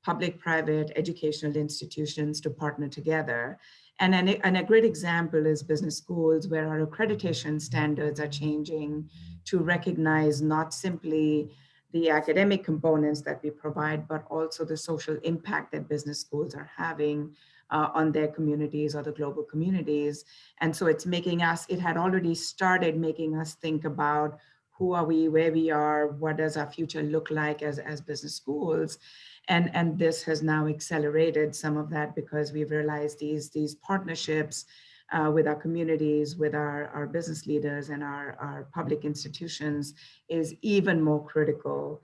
public-private educational institutions to partner together? And a great example is business schools, where our accreditation standards are changing to recognize not simply the academic components that we provide, but also the social impact that business schools are having on their communities or the global communities. And so it's it had already started making us think about who are we, where we are, what does our future look like as business schools? And this has now accelerated some of that because we've realized these partnerships with our communities, with our business leaders and our public institutions is even more critical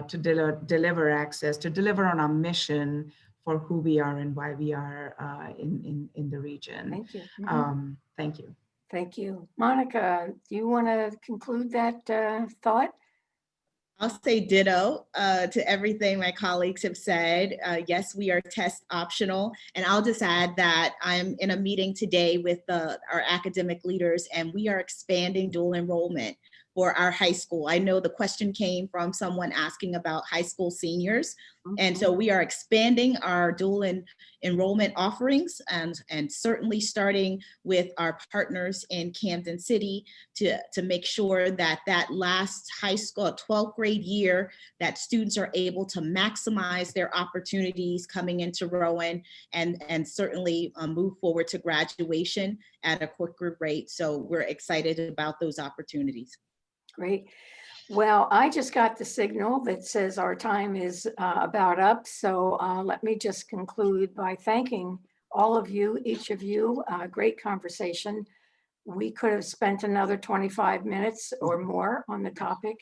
to deliver access, to deliver on our mission for who we are and why we are in the region. Thank you. Thank you. Thank you. Monica, do you want to conclude that thought? I'll say ditto to everything my colleagues have said. Yes, we are test optional. And I'll just add that I'm in a meeting today with our academic leaders, and we are expanding dual enrollment for our high school. I know the question came from someone asking about high school seniors. And so we are expanding our dual enrollment offerings and certainly starting with our partners in Camden City to make sure that last high school, 12th grade year, that students are able to maximize their opportunities coming into Rowan and certainly move forward to graduation at a quicker rate. So we're excited about those opportunities. Great. Well, I just got the signal that says our time is about up. So let me just conclude by thanking all of you, each of you. Great conversation. We could have spent another 25 minutes or more on the topic.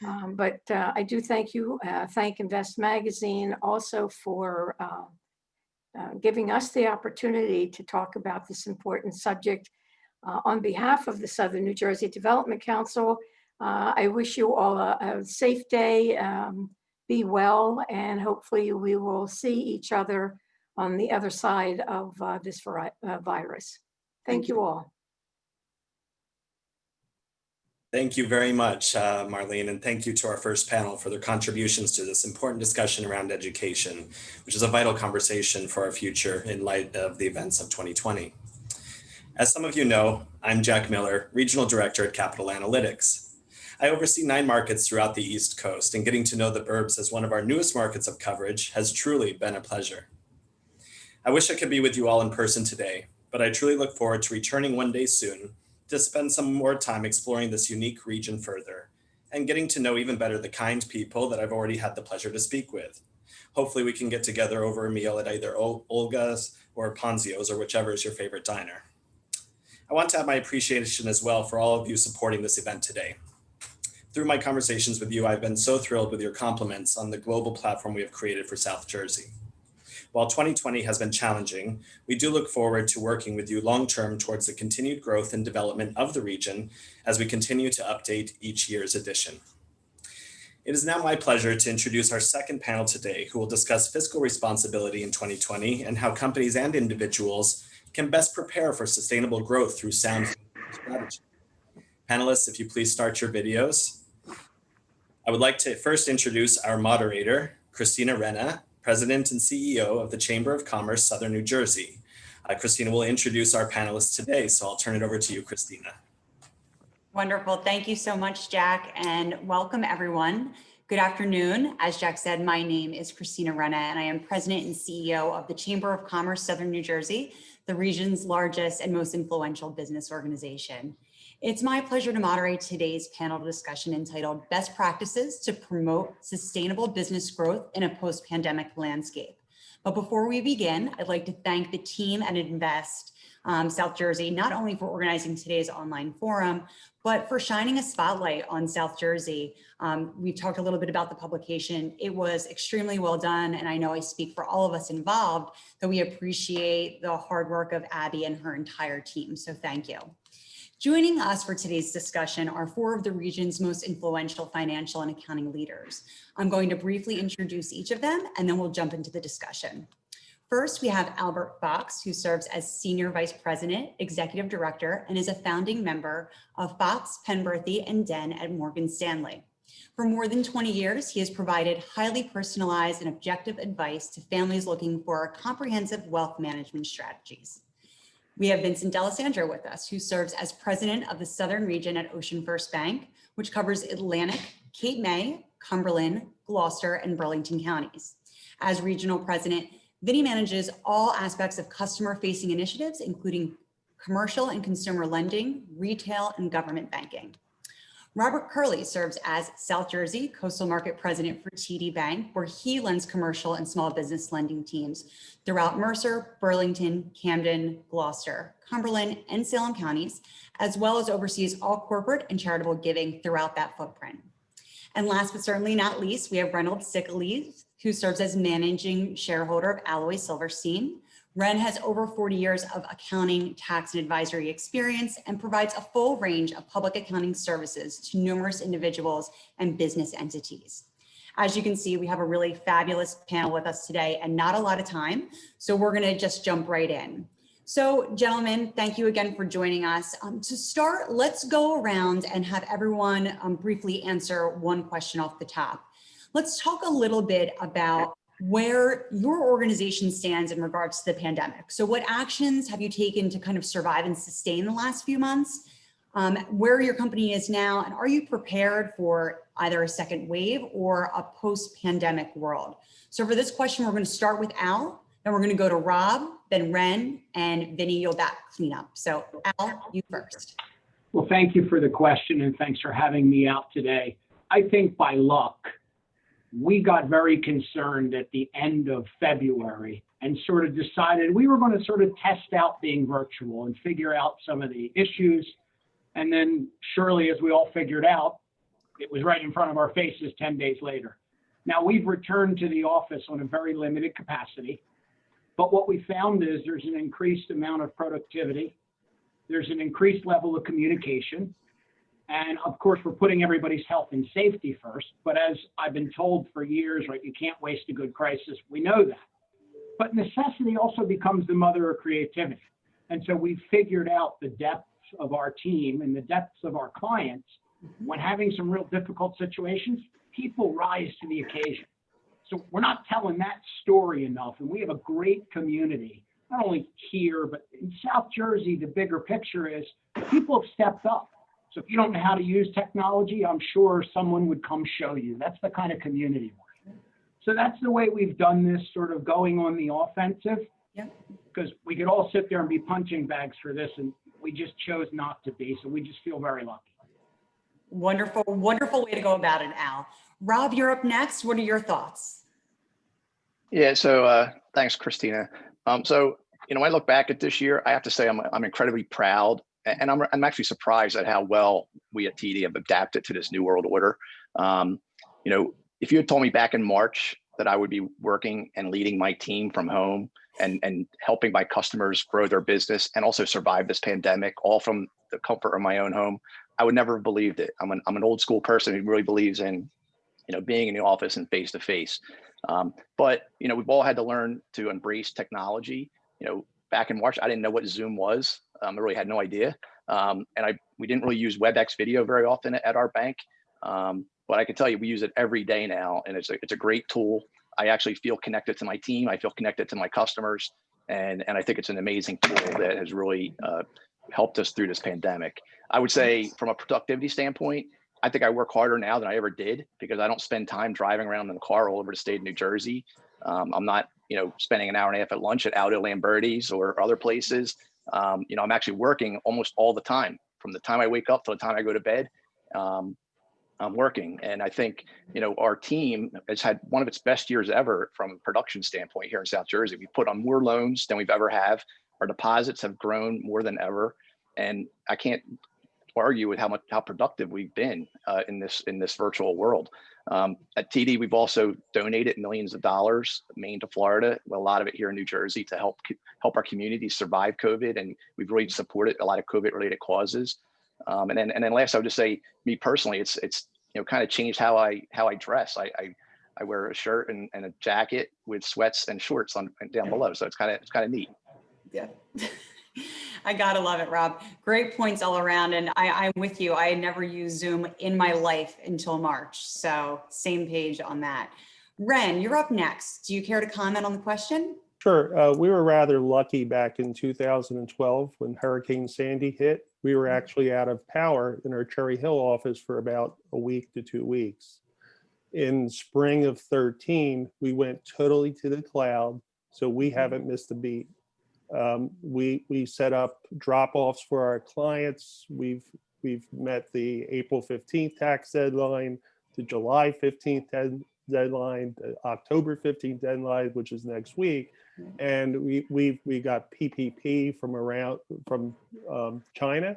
But I do thank you. Thank Invest Magazine also for giving us the opportunity to talk about this important subject. On behalf of the Southern New Jersey Development Council, I wish you all a safe day, be well, and hopefully we will see each other on the other side of this virus. Thank you all. Thank you very much, Marlene, and thank you to our first panel for their contributions to this important discussion around education, which is a vital conversation for our future in light of the events of 2020. As some of you know, I'm Jack Miller, Regional Director at Capital Analytics. I oversee 9 markets throughout the East Coast, and getting to know the burbs as one of our newest markets of coverage has truly been a pleasure. I wish I could be with you all in person today, but I truly look forward to returning one day soon to spend some more time exploring this unique region further and getting to know even better the kind people that I've already had the pleasure to speak with. Hopefully we can get together over a meal at either Olga's or Ponzio's or whichever is your favorite diner. I want to add my appreciation as well for all of you supporting this event today. Through my conversations with you, I've been so thrilled with your compliments on the global platform we have created for South Jersey. While 2020 has been challenging, we do look forward to working with you long-term towards the continued growth and development of the region as we continue to update each year's edition. It is now my pleasure to introduce our second panel today, who will discuss fiscal responsibility in 2020 and how companies and individuals can best prepare for sustainable growth through sound strategy. Panelists, if you please start your videos. I would like to first introduce our moderator, Christina Renna, President and CEO of the Chamber of Commerce, Southern New Jersey. Christina will introduce our panelists today, so I'll turn it over to you, Christina. Wonderful. Thank you so much, Jack, and welcome everyone. Good afternoon. As Jack said, my name is Christina Renna, and I am President and CEO of the Chamber of Commerce Southern New Jersey, the region's largest and most influential business organization. It's my pleasure to moderate today's panel discussion entitled Best Practices to Promote Sustainable Business Growth in a Post-Pandemic Landscape. But before we begin, I'd like to thank the team at Invest South Jersey, not only for organizing today's online forum, but for shining a spotlight on South Jersey. We've talked a little bit about the publication. It was extremely well done, and I know I speak for all of us involved that we appreciate the hard work of Abby and her entire team, so thank you. Joining us for today's discussion are four of the region's most influential financial and accounting leaders. I'm going to briefly introduce each of them, and then we'll jump into the discussion. First, we have Albert Fox, who serves as Senior Vice President, Executive Director, and is a founding member of Fox, Penberthy, and Den at Morgan Stanley. For more than 20 years, he has provided highly personalized and objective advice to families looking for comprehensive wealth management strategies. We have Vincent D'Alessandro with us, who serves as President of the Southern Region at Ocean First Bank, which covers Atlantic, Cape May, Cumberland, Gloucester, and Burlington counties. As Regional President, Vinny manages all aspects of customer-facing initiatives, including commercial and consumer lending, retail, and government banking. Robert Curley serves as South Jersey Coastal Market President for TD Bank, where he lends commercial and small business lending teams throughout Mercer, Burlington, Camden, Gloucester, Cumberland, and Salem counties, as well as oversees all corporate and charitable giving throughout that footprint. And last but certainly not least, we have Reynolds Sickley, who serves as managing shareholder of Alloy Silverstein. Ren has over 40 years of accounting, tax, and advisory experience and provides a full range of public accounting services to numerous individuals and business entities. As you can see, we have a really fabulous panel with us today and not a lot of time, so we're gonna just jump right in. So gentlemen, thank you again for joining us. To start, let's go around and have everyone briefly answer one question off the top. Let's talk a little bit about where your organization stands in regards to the pandemic. So what actions have you taken to kind of survive and sustain the last few months? Where your company is now, and are you prepared for either a second wave or a post-pandemic world? So for this question, we're going to start with Al, then we're going to go to Rob, then Ren, and Vinny, you'll back clean up. So Al, you first. Well, thank you for the question, and thanks for having me out today. I think by luck, we got very concerned at the end of February and sort of decided we were going to sort of test out being virtual and figure out some of the issues. And then surely, as we all figured out, it was right in front of our faces 10 days later. Now we've returned to the office on a very limited capacity, but what we found is there's an increased amount of productivity. There's an increased level of communication. And of course, we're putting everybody's health and safety first. But as I've been told for years, right, you can't waste a good crisis. We know that. But necessity also becomes the mother of creativity. And so we figured out the depths of our team and the depths of our clients. When having some real difficult situations, people rise to the occasion. So we're not telling that story enough. And we have a great community, not only here, but in South Jersey. The bigger picture is people have stepped up. So if you don't know how to use technology, I'm sure someone would come show you. That's the kind of community we're in. So that's the way we've done this, sort of going on the offensive. Yeah. Because we could all sit there and be punching bags for this, and we just chose not to be. So we just feel very lucky. Wonderful, wonderful way to go about it, Al. Rob, you're up next. What are your thoughts? Yeah, so thanks, Christina. So, you know, when I look back at this year, I have to say I'm incredibly proud. And I'm actually surprised at how well we at TD have adapted to this new world order. You know, if you had told me back in March that I would be working and leading my team from home and helping my customers grow their business and also survive this pandemic, all from the comfort of my own home, I would never have believed it. I'm an old school person who really believes in, you know, being in the office and face to face. But, you know, we've all had to learn to embrace technology. You know, back in March, I didn't know what Zoom was. I really had no idea. We didn't really use WebEx video very often at our bank. But I can tell you, we use it every day now, and it's a great tool. I actually feel connected to my team. I feel connected to my customers. And I think it's an amazing tool that has really helped us through this pandemic. I would say from a productivity standpoint, I think I work harder now than I ever did because I don't spend time driving around in the car all over the state of New Jersey. I'm not, spending an hour and a half at lunch at Aldo Lamberti's or other places. I'm actually working almost all the time from the time I wake up to the time I go to bed. I'm working. And I think, our team has had one of its best years ever from a production standpoint here in South Jersey. We put on more loans than we've ever have. Our deposits have grown more than ever. And I can't argue with how productive we've been in this virtual world. At TD, we've also donated millions of dollars, Maine to Florida, a lot of it here in New Jersey, to help our communities survive COVID. And we've really supported a lot of COVID-related causes. And then last, I would just say, me personally, it's kind of changed how I dress. I wear a shirt and a jacket with sweats and shorts on down below, so it's kind of neat. Yeah. I gotta love it, Rob. Great points all around. And I'm with you. I had never used Zoom in my life until March. So same page on that. Ren, you're up next. Do you care to comment on the question? Sure. We were rather lucky back in 2012 when Hurricane Sandy hit. We were actually out of power in our Cherry Hill office for about a week to 2 weeks. In spring of 13, we went totally to the cloud, so we haven't missed a beat. We set up drop-offs for our clients. We've met the April 15th tax deadline, the July 15th deadline, the October 15th deadline, which is next week. And we got PPP from China.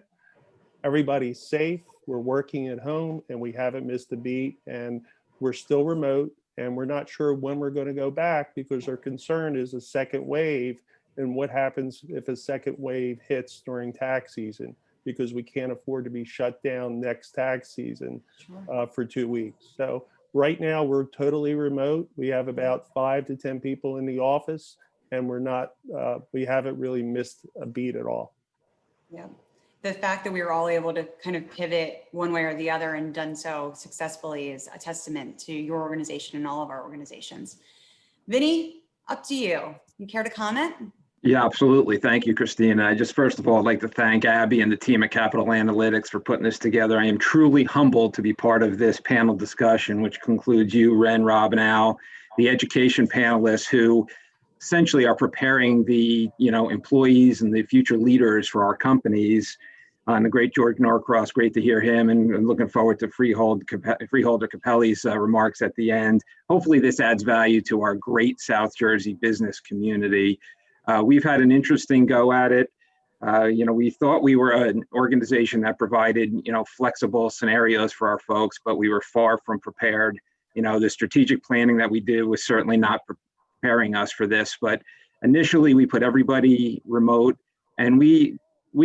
Everybody's safe. We're working at home and we haven't missed a beat, and we're still remote, and we're not sure when we're going to go back because our concern is a second wave and what happens if a second wave hits during tax season, because we can't afford to be shut down next tax season for 2 weeks. So right now we're totally remote. We have about 5 to 10 people in the office, and we haven't really missed a beat at all. Yeah. The fact that we were all able to kind of pivot one way or the other and done so successfully is a testament to your organization and all of our organizations. Vinny, up to you. You care to comment? Yeah, absolutely. Thank you, Christina. I just, first of all, I'd like to thank Abby and the team at Capital Analytics for putting this together. I am truly humbled to be part of this panel discussion, which concludes you, Ren, Rob, and Al, the education panelists who essentially are preparing the employees and the future leaders for our companies. And the great George Norcross, great to hear him, and looking forward to Freeholder Capelli's remarks at the end. Hopefully this adds value to our great South Jersey business community. We've had an interesting go at it. We thought we were an organization that provided, flexible scenarios for our folks, but we were far from prepared. The strategic planning that we did was certainly not preparing us for this, but initially we put everybody remote, and we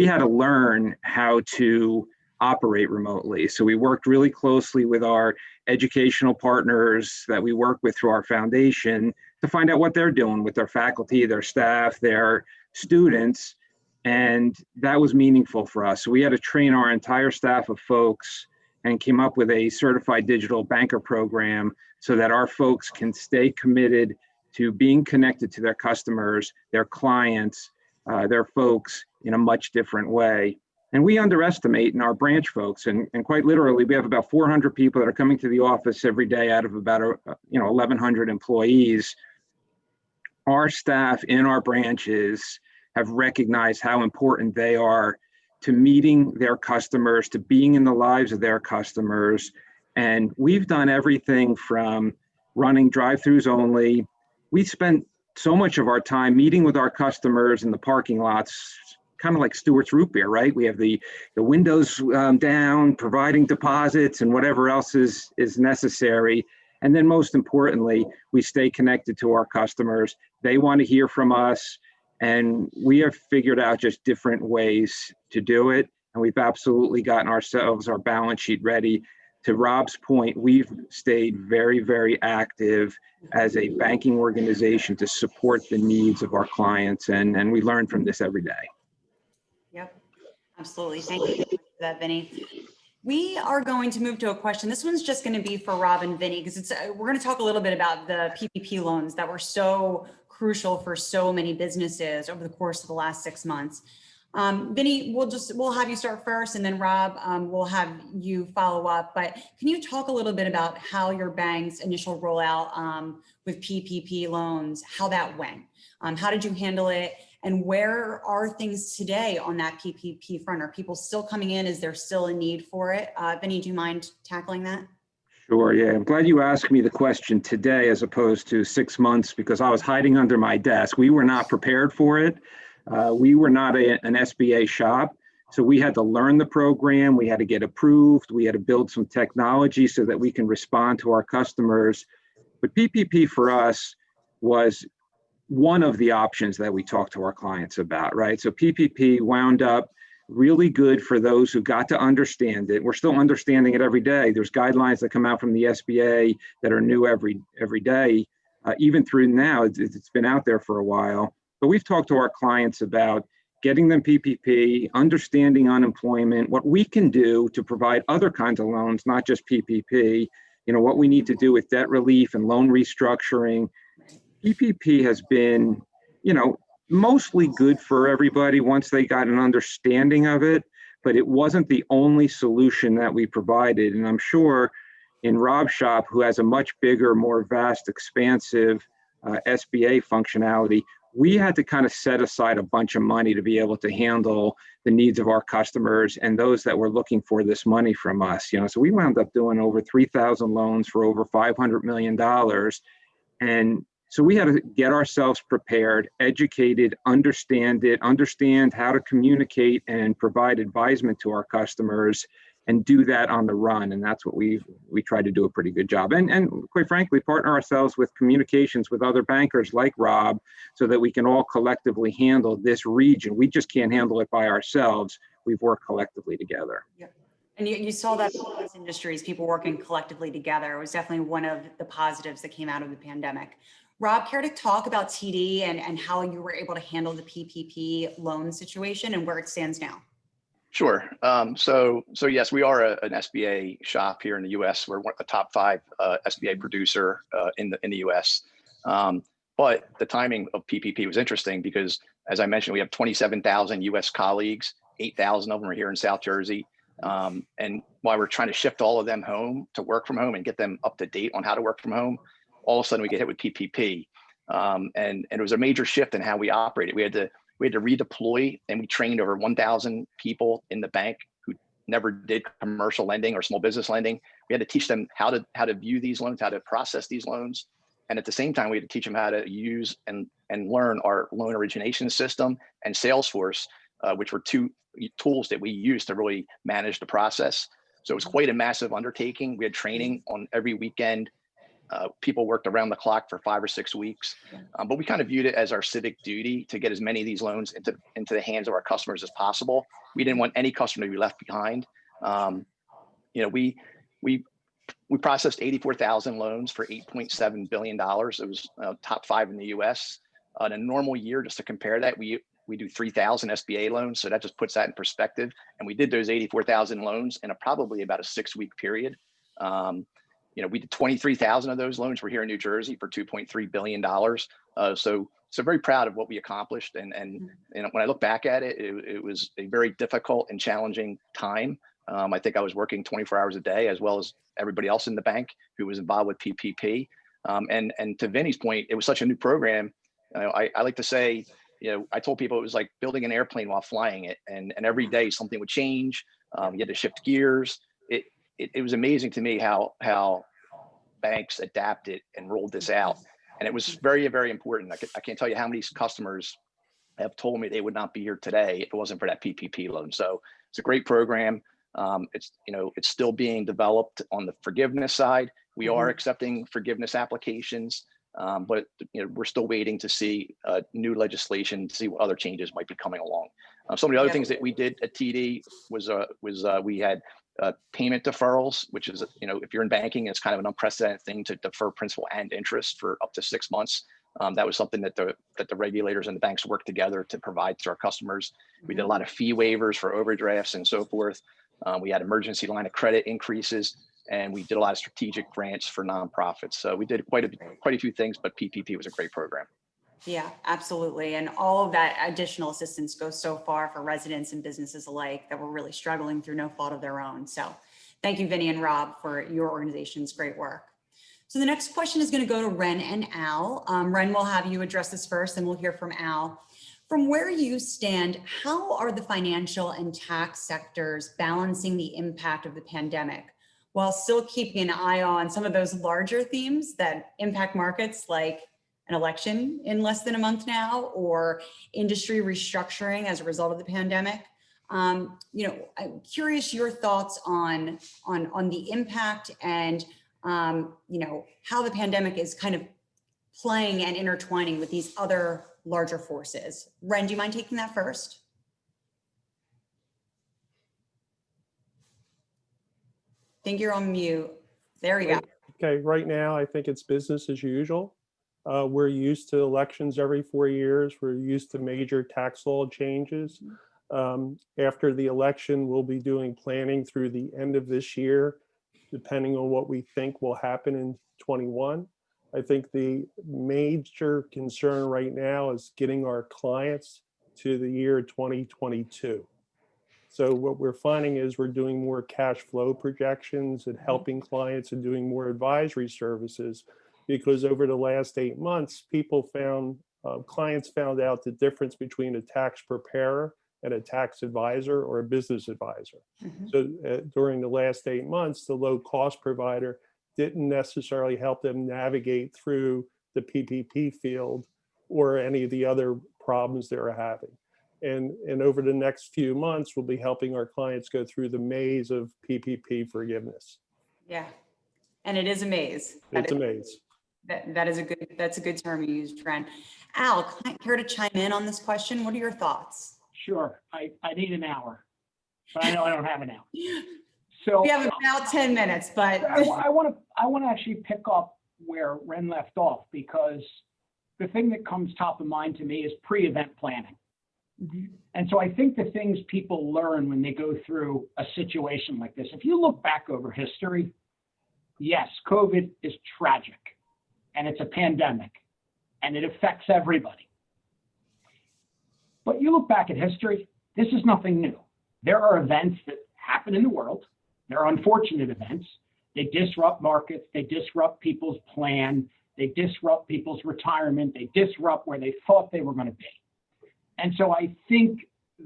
had to learn how to operate remotely. So we worked really closely with our educational partners that we work with through our foundation to find out what they're doing with their faculty, their staff, their students. And that was meaningful for us. So we had to train our entire staff of folks and came up with a certified digital banker program so that our folks can stay committed to being connected to their customers, their clients, their folks in a much different way. And we underestimate in our branch folks, and quite literally, we have about 400 people that are coming to the office every day out of about 1,100 employees. Our staff in our branches have recognized how important they are to meeting their customers, to being in the lives of their customers. And we've done everything from running drive-throughs only. We spent so much of our time meeting with our customers in the parking lots, kind of like Stewart's Root Beer, right? We have the windows down, providing deposits and whatever else is necessary. And then most importantly, we stay connected to our customers. They want to hear from us, and we have figured out just different ways to do it. And we've absolutely gotten our balance sheet ready. To Rob's point, we've stayed very, very active as a banking organization to support the needs of our clients. And we learn from this every day. Yep, absolutely. Thank you for that, Vinny. We are going to move to a question. This one's just going to be for Rob and Vinny, because we're going to talk a little bit about the PPP loans that were so crucial for so many businesses over the course of the last 6 months. Vinny, we'll have you start first, and then Rob, we'll have you follow up. But can you talk a little bit about how your bank's initial rollout with PPP loans, how that went? How did you handle it? And where are things today on that PPP front? Are people still coming in? Is there still a need for it? Vinny, do you mind tackling that? Sure, yeah. I'm glad you asked me the question today as opposed to 6 months, because I was hiding under my desk. We were not prepared for it. We were not an SBA shop, so we had to learn the program. We had to get approved. We had to build some technology so that we can respond to our customers. But PPP for us was one of the options that we talked to our clients about, right? So PPP wound up really good for those who got to understand it. We're still understanding it every day. There's guidelines that come out from the SBA that are new every day. Even through now, it's been out there for a while. But we've talked to our clients about getting them PPP, understanding unemployment, what we can do to provide other kinds of loans, not just PPP, what we need to do with debt relief and loan restructuring. PPP has been, mostly good for everybody once they got an understanding of it, but it wasn't the only solution that we provided. And I'm sure in Rob's shop, who has a much bigger, more vast, expansive SBA functionality, we had to kind of set aside a bunch of money to be able to handle the needs of our customers and those that were looking for this money from us. So we wound up doing over 3,000 loans for over $500 million. And so we had to get ourselves prepared, educated, understand how to communicate and provide advisement to our customers and do that on the run. And that's what we try to do a pretty good job. And quite frankly, partner ourselves with communications with other bankers like Rob so that we can all collectively handle this region. We just can't handle it by ourselves. We've worked collectively together. Yep. And you saw that in those industries, people working collectively together. It was definitely one of the positives that came out of the pandemic. Rob, care to talk about TD and how you were able to handle the PPP loan situation and where it stands now? Sure. So yes, we are an SBA shop here in the U.S. We're one of the top 5 SBA producer in the U.S. But the timing of PPP was interesting because, as I mentioned, we have 27,000 U.S. colleagues. 8,000 of them are here in South Jersey. And while we're trying to shift all of them home to work from home and get them up to date on how to work from home, all of a sudden we get hit with PPP. And it was a major shift in how we operated. We had to redeploy, and we trained over 1,000 people in the bank who never did commercial lending or small business lending. We had to teach them how to view these loans, how to process these loans. And at the same time, we had to teach them how to use and learn our loan origination system and Salesforce, which were 2 tools that we used to really manage the process. So it was quite a massive undertaking. We had training on every weekend. People worked around the clock for 5 or 6 weeks, but we kind of viewed it as our civic duty to get as many of these loans into the hands of our customers as possible. We didn't want any customer to be left behind. We processed 84,000 loans for $8.7 billion. It was top 5 in the U.S. In a normal year, just to compare that, we do 3,000 SBA loans, so that just puts that in perspective. And we did those 84,000 loans in probably about a 6-week period. We did 23,000 of those loans were here in New Jersey for $2.3 billion. So very proud of what we accomplished. And when I look back at it, it was a very difficult and challenging time. I think I was working 24 hours a day, as well as everybody else in the bank who was involved with PPP. And to Vinny's point, it was such a new program. I like to say, I told people it was like building an airplane while flying it. And every day something would change. You had to shift gears. It was amazing to me how banks adapted and rolled this out. And it was very, very important. I can't tell you how many customers have told me they would not be here today if it wasn't for that PPP loan. So it's a great program. It's still being developed on the forgiveness side. We are accepting forgiveness applications, but we're still waiting to see new legislation, to see what other changes might be coming along. Some of the other things that we did at TD was we had payment deferrals, which is, if you're in banking, it's kind of an unprecedented thing to defer principal and interest for up to 6 months. That was something that the regulators and the banks worked together to provide to our customers. We did a lot of fee waivers for overdrafts and so forth. We had emergency line of credit increases, and we did a lot of strategic grants for nonprofits. So we did quite a few things, but PPP was a great program. Yeah, absolutely. And all of that additional assistance goes so far for residents and businesses alike that were really struggling through no fault of their own. So thank you, Vinny and Rob, for your organization's great work. So the next question is going to go to Ren and Al. Ren, we'll have you address this first, and we'll hear from Al. From where you stand, how are the financial and tax sectors balancing the impact of the pandemic while still keeping an eye on some of those larger themes that impact markets, like an election in less than a month now, or industry restructuring as a result of the pandemic? I'm curious your thoughts on the impact and how the pandemic is kind of playing and intertwining with these other larger forces. Ren, do you mind taking that first? I think you're on mute. There you go. Okay, right now, I think it's business as usual. We're used to elections every 4 years. We're used to major tax law changes. After the election, we'll be doing planning through the end of this year, depending on what we think will happen in 21. I think the major concern right now is getting our clients to the year 2022. So what we're finding is we're doing more cash flow projections and helping clients and doing more advisory services, because over the last 8 months, clients found out the difference between a tax preparer and a tax advisor or a business advisor. So during the last 8 months, the low cost provider didn't necessarily help them navigate through the PPP field or any of the other problems they were having. And over the next few months, we'll be helping our clients go through the maze of PPP forgiveness. Yeah, and it is a maze. It's a maze. That's a good term you used, Ren. Al, care to chime in on this question? What are your thoughts? Sure, I need an hour, but I know I don't have an hour. So we have about 10 minutes, but I want to actually pick up where Ren left off, because the thing that comes top of mind to me is pre-event planning. And so I think the things people learn when they go through a situation like this, if you look back over history, yes, COVID is tragic and it's a pandemic and it affects everybody. But you look back at history, this is nothing new. There are events that happen in the world. There are unfortunate events. They disrupt markets. They disrupt people's plan. They disrupt people's retirement. They disrupt where they thought they were going to be. And so I think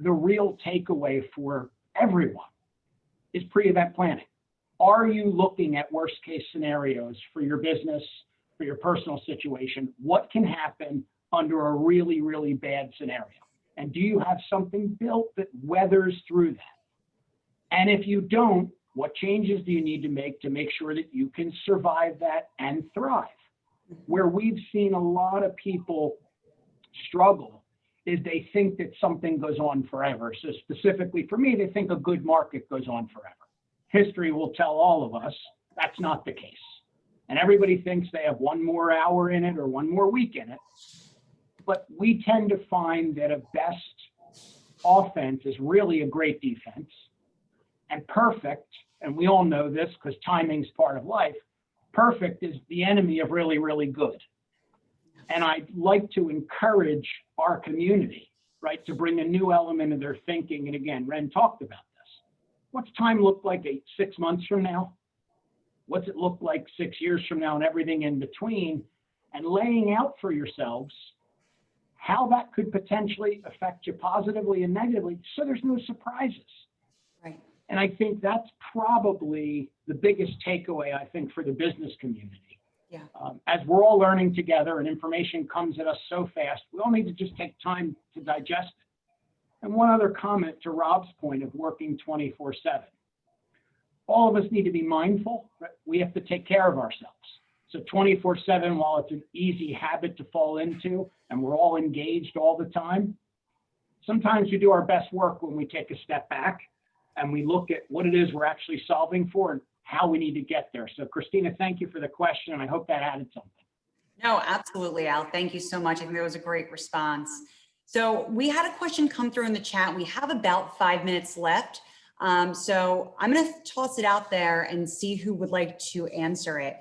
the real takeaway for everyone is pre-event planning. Are you looking at worst case scenarios for your business, for your personal situation? What can happen under a really, really bad scenario? And do you have something built that weathers through that? And if you don't, what changes do you need to make sure that you can survive that and thrive? Where we've seen a lot of people struggle is they think that something goes on forever. So specifically for me, they think a good market goes on forever. History will tell all of us that's not the case. And everybody thinks they have one more hour in it or one more week in it. But we tend to find that a best offense is really a great defense. And perfect, and we all know this because timing's part of life, perfect is the enemy of really, really good. And I'd like to encourage our community, right, to bring a new element of their thinking. And again, Ren talked about this. What's time look like 6 months from now? What's it look like 6 years from now and everything in between? And laying out for yourselves how that could potentially affect you positively and negatively, so there's no surprises. Right. And I think that's probably the biggest takeaway, I think, for the business community. Yeah. As we're all learning together and information comes at us so fast, we all need to just take time to digest it. And one other comment to Rob's point of working 24/7. All of us need to be mindful, right? We have to take care of ourselves. So 24/7, while it's an easy habit to fall into and we're all engaged all the time, sometimes we do our best work when we take a step back and we look at what it is we're actually solving for and how we need to get there. So Christina, thank you for the question. And I hope that added something. No, absolutely, Al. Thank you so much. I think that was a great response. So we had a question come through in the chat. We have about 5 minutes left. So I'm going to toss it out there and see who would like to answer it.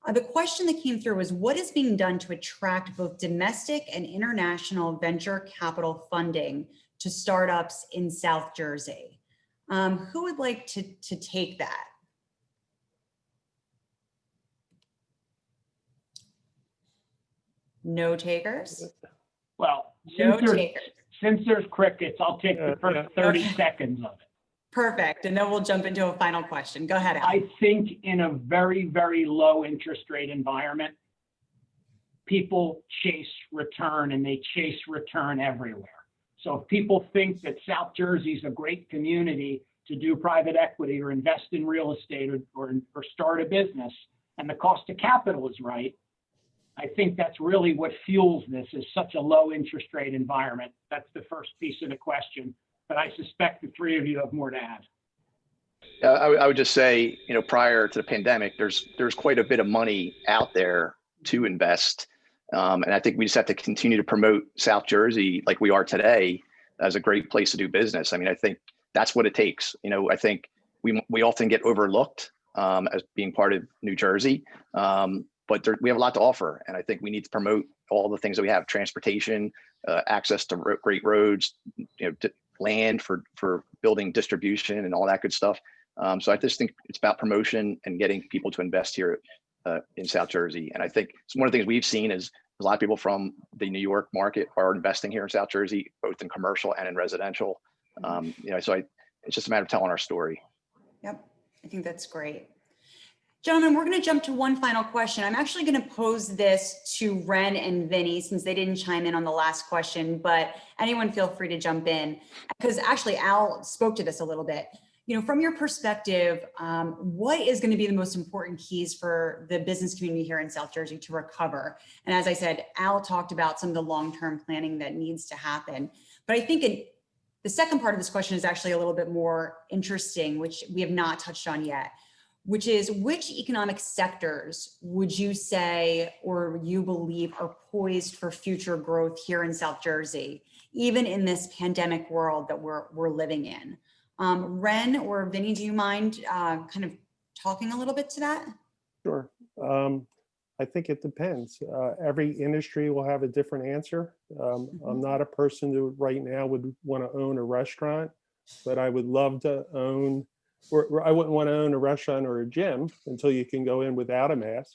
The question that came through was, what is being done to attract both domestic and international venture capital funding to startups in South Jersey? Who would like to take that? No takers? Well, No takers. since there's crickets, I'll take the first 30 seconds of it. Perfect. And then we'll jump into a final question. Go ahead, Al. I think in a very, very low interest rate environment, people chase return, and they chase return everywhere. So if people think that South Jersey is a great community to do private equity or invest in real estate or start a business, and the cost of capital is right, I think that's really what fuels this, is such a low interest rate environment. That's the first piece of the question, but I suspect the three of you have more to add. I would just say, prior to the pandemic, there's quite a bit of money out there to invest. And I think we just have to continue to promote South Jersey like we are today as a great place to do business. I mean, I think that's what it takes. I think we often get overlooked as being part of New Jersey, but we have a lot to offer. And I think we need to promote all the things that we have: transportation, access to great roads, land for building distribution and all that good stuff. So I just think it's about promotion and getting people to invest here in South Jersey. And I think one of the things we've seen is a lot of people from the New York market are investing here in South Jersey, both in commercial and in residential. So it's just a matter of telling our story. Yep, I think that's great. Gentlemen, we're going to jump to one final question. I'm actually going to pose this to Ren and Vinny, since they didn't chime in on the last question, but anyone feel free to jump in, because actually Al spoke to this a little bit. From your perspective, what is going to be the most important keys for the business community here in South Jersey to recover? And as I said, Al talked about some of the long-term planning that needs to happen. But I think the second part of this question is actually a little bit more interesting, which we have not touched on yet, which is, which economic sectors would you say, or you believe, are poised for future growth here in South Jersey, even in this pandemic world that we're living in? Ren or Vinny, do you mind kind of talking a little bit to that? Sure. I think it depends. Every industry will have a different answer. I'm not a person who right now would want to own a restaurant, but I would love to own, or I wouldn't want to own a restaurant or a gym until you can go in without a mask.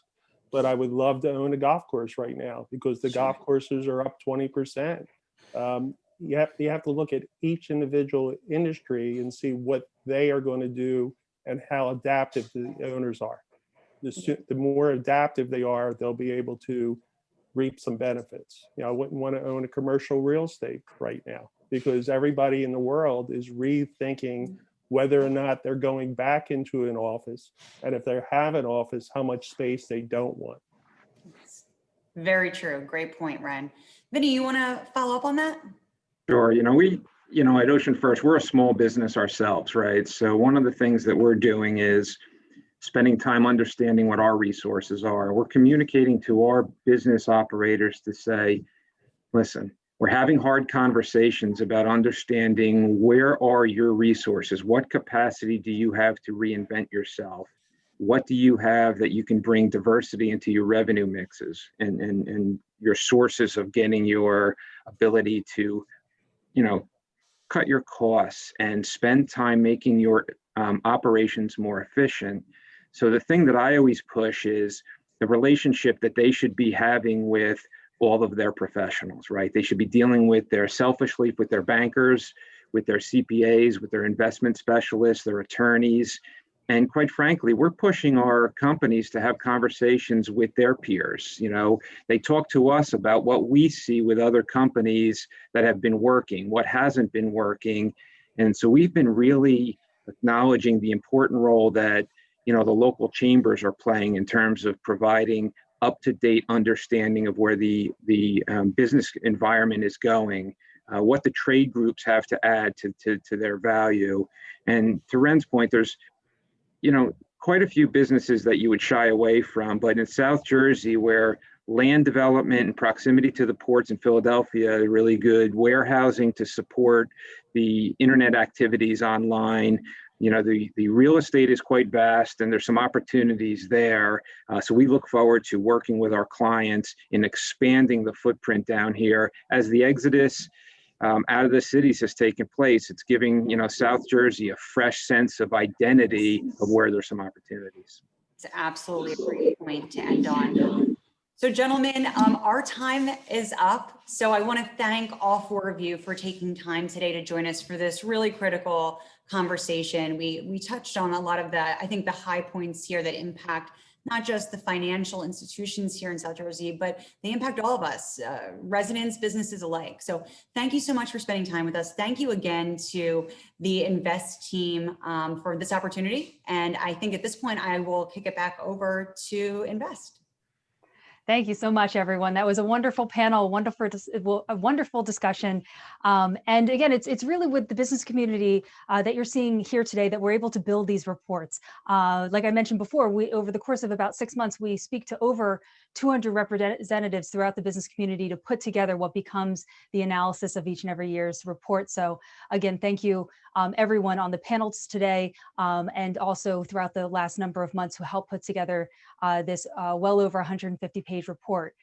But I would love to own a golf course right now, because the golf courses are up 20%. You have to look at each individual industry and see what they are going to do and how adaptive the owners are. The more adaptive they are, they'll be able to reap some benefits. I wouldn't want to own a commercial real estate right now, because everybody in the world is rethinking whether or not they're going back into an office, and if they have an office, how much space they don't want. Very true. Great point, Ren. Vinny, you want to follow up on that? Sure. We at Ocean First, we're a small business ourselves, right? So one of the things that we're doing is spending time understanding what our resources are. We're communicating to our business operators to say, listen, we're having hard conversations about understanding where are your resources? What capacity do you have to reinvent yourself? What do you have that you can bring diversity into your revenue mixes and your sources of getting your ability to cut your costs and spend time making your operations more efficient. So the thing that I always push is the relationship that they should be having with all of their professionals, right? They should be dealing with selfishly with their bankers, with their CPAs, with their investment specialists, their attorneys. And quite frankly, we're pushing our companies to have conversations with their peers. They talk to us about what we see with other companies that have been working, what hasn't been working. And so we've been really acknowledging the important role that, the local chambers are playing in terms of providing up-to-date understanding of where the business environment is going, what the trade groups have to add to their value. And to Ren's point, there's quite a few businesses that you would shy away from, but in South Jersey, where land development and proximity to the ports in Philadelphia are really good, warehousing to support the internet activities online, You know, the real estate is quite vast and there's some opportunities there. So we look forward to working with our clients in expanding the footprint down here. As the exodus out of the cities has taken place, it's giving, you know, South Jersey a fresh sense of identity of where there's some opportunities. It's absolutely a great point to end on. So gentlemen, our time is up. So I want to thank all four of you for taking time today to join us for this really critical conversation. We touched on a lot of the, I think, the high points here that impact not just the financial institutions here in South Jersey, but they impact all of us, residents, businesses alike. So thank you so much for spending time with us. Thank you again to the Invest team for this opportunity. And I think at this point, I will kick it back over to Invest. Thank you so much, everyone. That was a wonderful panel, a wonderful discussion. And again, it's really with the business community that you're seeing here today that we're able to build these reports. Like I mentioned before, over the course of about 6 months, we speak to over 200 representatives throughout the business community to put together what becomes the analysis of each and every year's report. So again, thank you everyone on the panels today and also throughout the last number of months who helped put together this well over 150-page report.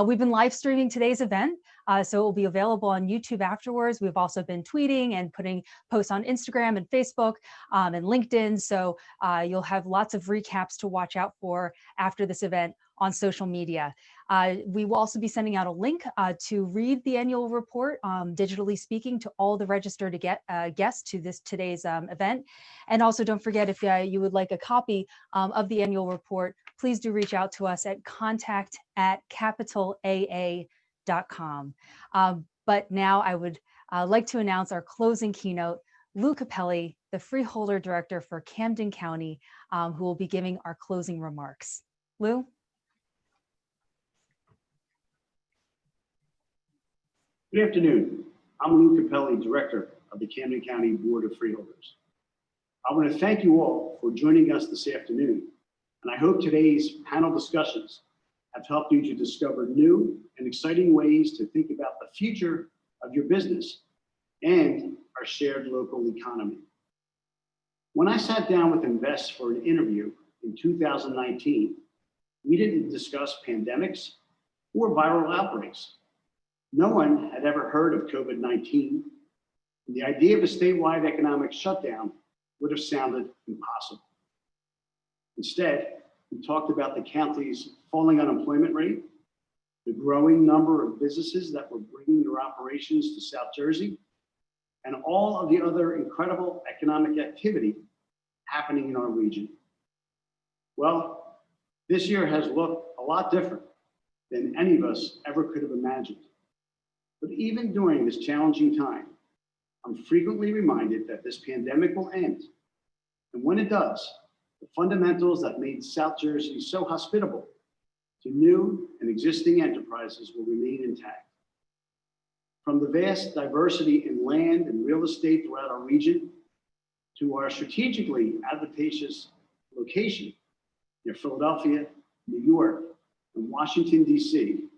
We've been live streaming today's event, so it will be available on YouTube afterwards. We've also been tweeting and putting posts on Instagram and Facebook and LinkedIn. So you'll have lots of recaps to watch out for after this event on social media. We will also be sending out a link to read the annual report, digitally speaking, to all the registered guests to today's event. And also don't forget, if you would like a copy of the annual report, please do reach out to us at contact@capitalaa.com. But now I would like to announce our closing keynote, Lou Capelli, the Freeholder Director for Camden County, who will be giving our closing remarks. Lou? Good afternoon. I'm Lou Capelli, Director of the Camden County Board of Freeholders. I want to thank you all for joining us this afternoon, and I hope today's panel discussions have helped you to discover new and exciting ways to think about the future of your business and our shared local economy. When I sat down with Invest for an interview in 2019, we didn't discuss pandemics or viral outbreaks. No one had ever heard of COVID-19, and the idea of a statewide economic shutdown would have sounded impossible. Instead, we talked about the county's falling unemployment rate, the growing number of businesses that were bringing their operations to South Jersey, and all of the other incredible economic activity happening in our region. Well, this year has looked a lot different than any of us ever could have imagined. But even during this challenging time, I'm frequently reminded that this pandemic will end. And when it does, the fundamentals that made South Jersey so hospitable to new and existing enterprises will remain intact. From the vast diversity in land and real estate throughout our region to our strategically advantageous location near Philadelphia, New York, and Washington, D.C.,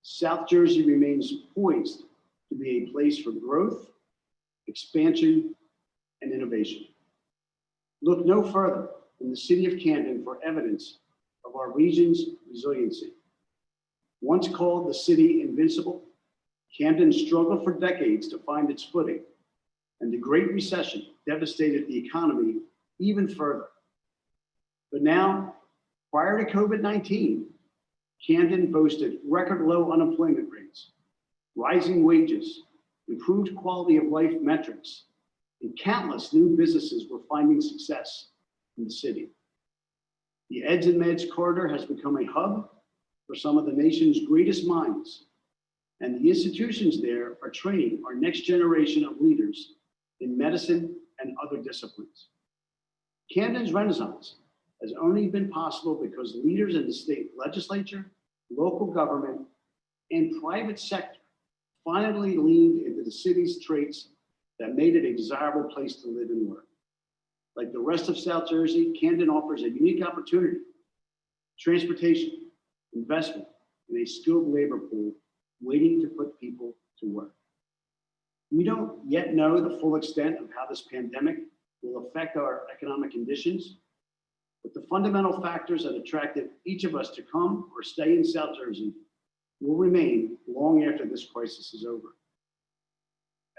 South Jersey remains poised to be a place for growth, expansion, and innovation. Look no further than the city of Camden for evidence of our region's resiliency. Once called the city invincible, Camden struggled for decades to find its footing, and the Great Recession devastated the economy even further. But now, prior to COVID-19, Camden boasted record low unemployment rates, rising wages, improved quality of life metrics, and countless new businesses were finding success in the city. The Eds and Meds corridor has become a hub for some of the nation's greatest minds, and the institutions there are training our next generation of leaders in medicine and other disciplines. Camden's renaissance has only been possible because leaders in the state legislature, local government, and private sector finally leaned into the city's traits that made it a desirable place to live and work. Like the rest of South Jersey, Camden offers a unique opportunity: transportation, investment, and a skilled labor pool waiting to put people to work. We don't yet know the full extent of how this pandemic will affect our economic conditions, but the fundamental factors that attracted each of us to come or stay in South Jersey will remain long after this crisis is over.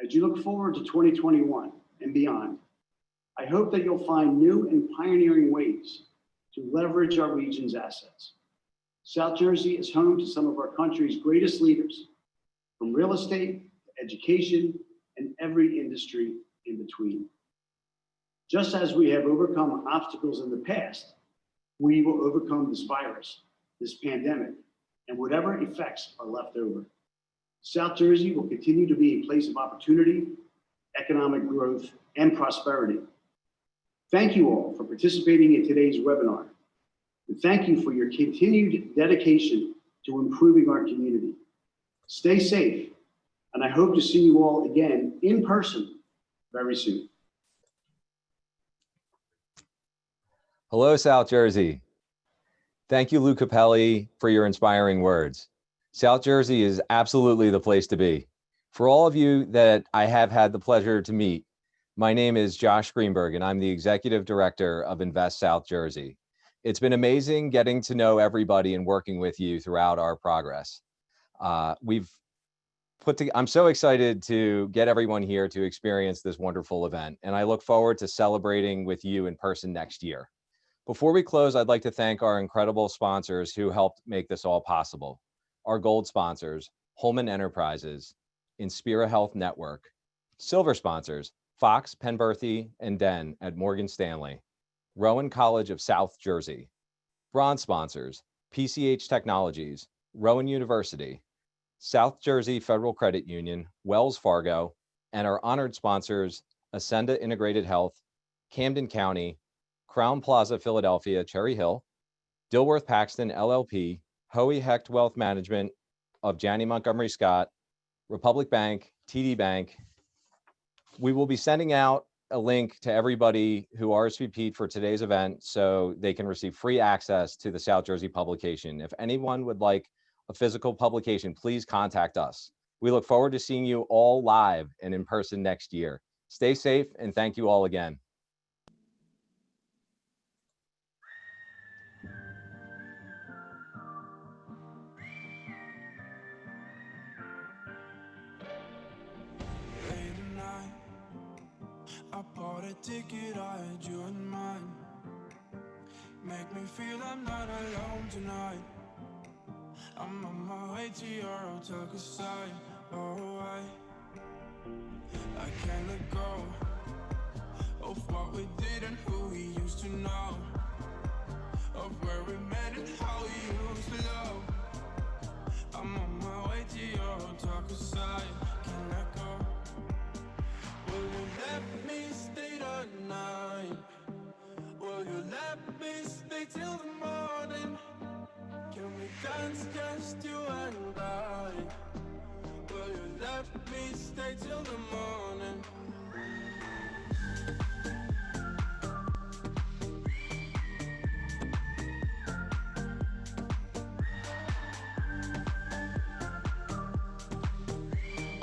As you look forward to 2021 and beyond, I hope that you'll find new and pioneering ways to leverage our region's assets. South Jersey is home to some of our country's greatest leaders, from real estate, to education, and every industry in between. Just as we have overcome obstacles in the past, we will overcome this virus, this pandemic, and whatever effects are left over. South Jersey will continue to be a place of opportunity, economic growth, and prosperity. Thank you all for participating in today's webinar. And thank you for your continued dedication to improving our community. Stay safe, and I hope to see you all again in person very soon. Hello, South Jersey. Thank you, Lou Capelli, for your inspiring words. South Jersey is absolutely the place to be. For all of you that I have had the pleasure to meet, my name is Josh Greenberg, and I'm the Executive Director of Invest South Jersey. It's been amazing getting to know everybody and working with you throughout our progress. I'm so excited to get everyone here to experience this wonderful event, and I look forward to celebrating with you in person next year. Before we close, I'd like to thank our incredible sponsors who helped make this all possible. Our gold sponsors, Holman Enterprises, Inspira Health Network. Silver sponsors, Fox, Penberthy, and Den at Morgan Stanley. Rowan College of South Jersey. Bronze sponsors, PCH Technologies, Rowan University, South Jersey Federal Credit Union, Wells Fargo, and our honored sponsors, Ascenda Integrated Health, Camden County, Crown Plaza Philadelphia, Cherry Hill, Dilworth Paxton LLP, Hoey Hecht Wealth Management of Janney Montgomery Scott, Republic Bank, TD Bank. We will be sending out a link to everybody who RSVP'd for today's event so they can receive free access to the South Jersey publication. If anyone would like a physical publication, please contact us. We look forward to seeing you all live and in person next year. Stay safe, and thank you all again. I bought a ticket, I had you in mind. Make me feel I'm not alone tonight. I'm on my way to your hotel, 'cause oh, I can't let go of what we did and who we used to know, of where we met and how we used to love. I'm on my way to your hotel, 'cause I can't let go. Will you let me stay the night? Will you let me stay till the morning? Can we dance, just you and I? Will you let me stay till the morning?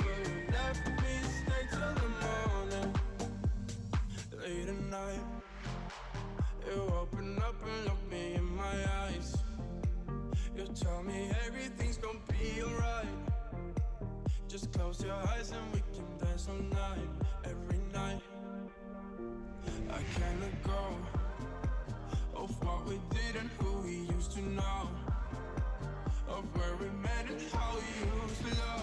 Will you let me stay till the morning? Late at night, you open up and look me in my eyes. You tell me everything's gonna be alright. Just close your eyes and we can dance all night, every night. I can't let go of what we did and who we used to know, of where we met and how we used to love.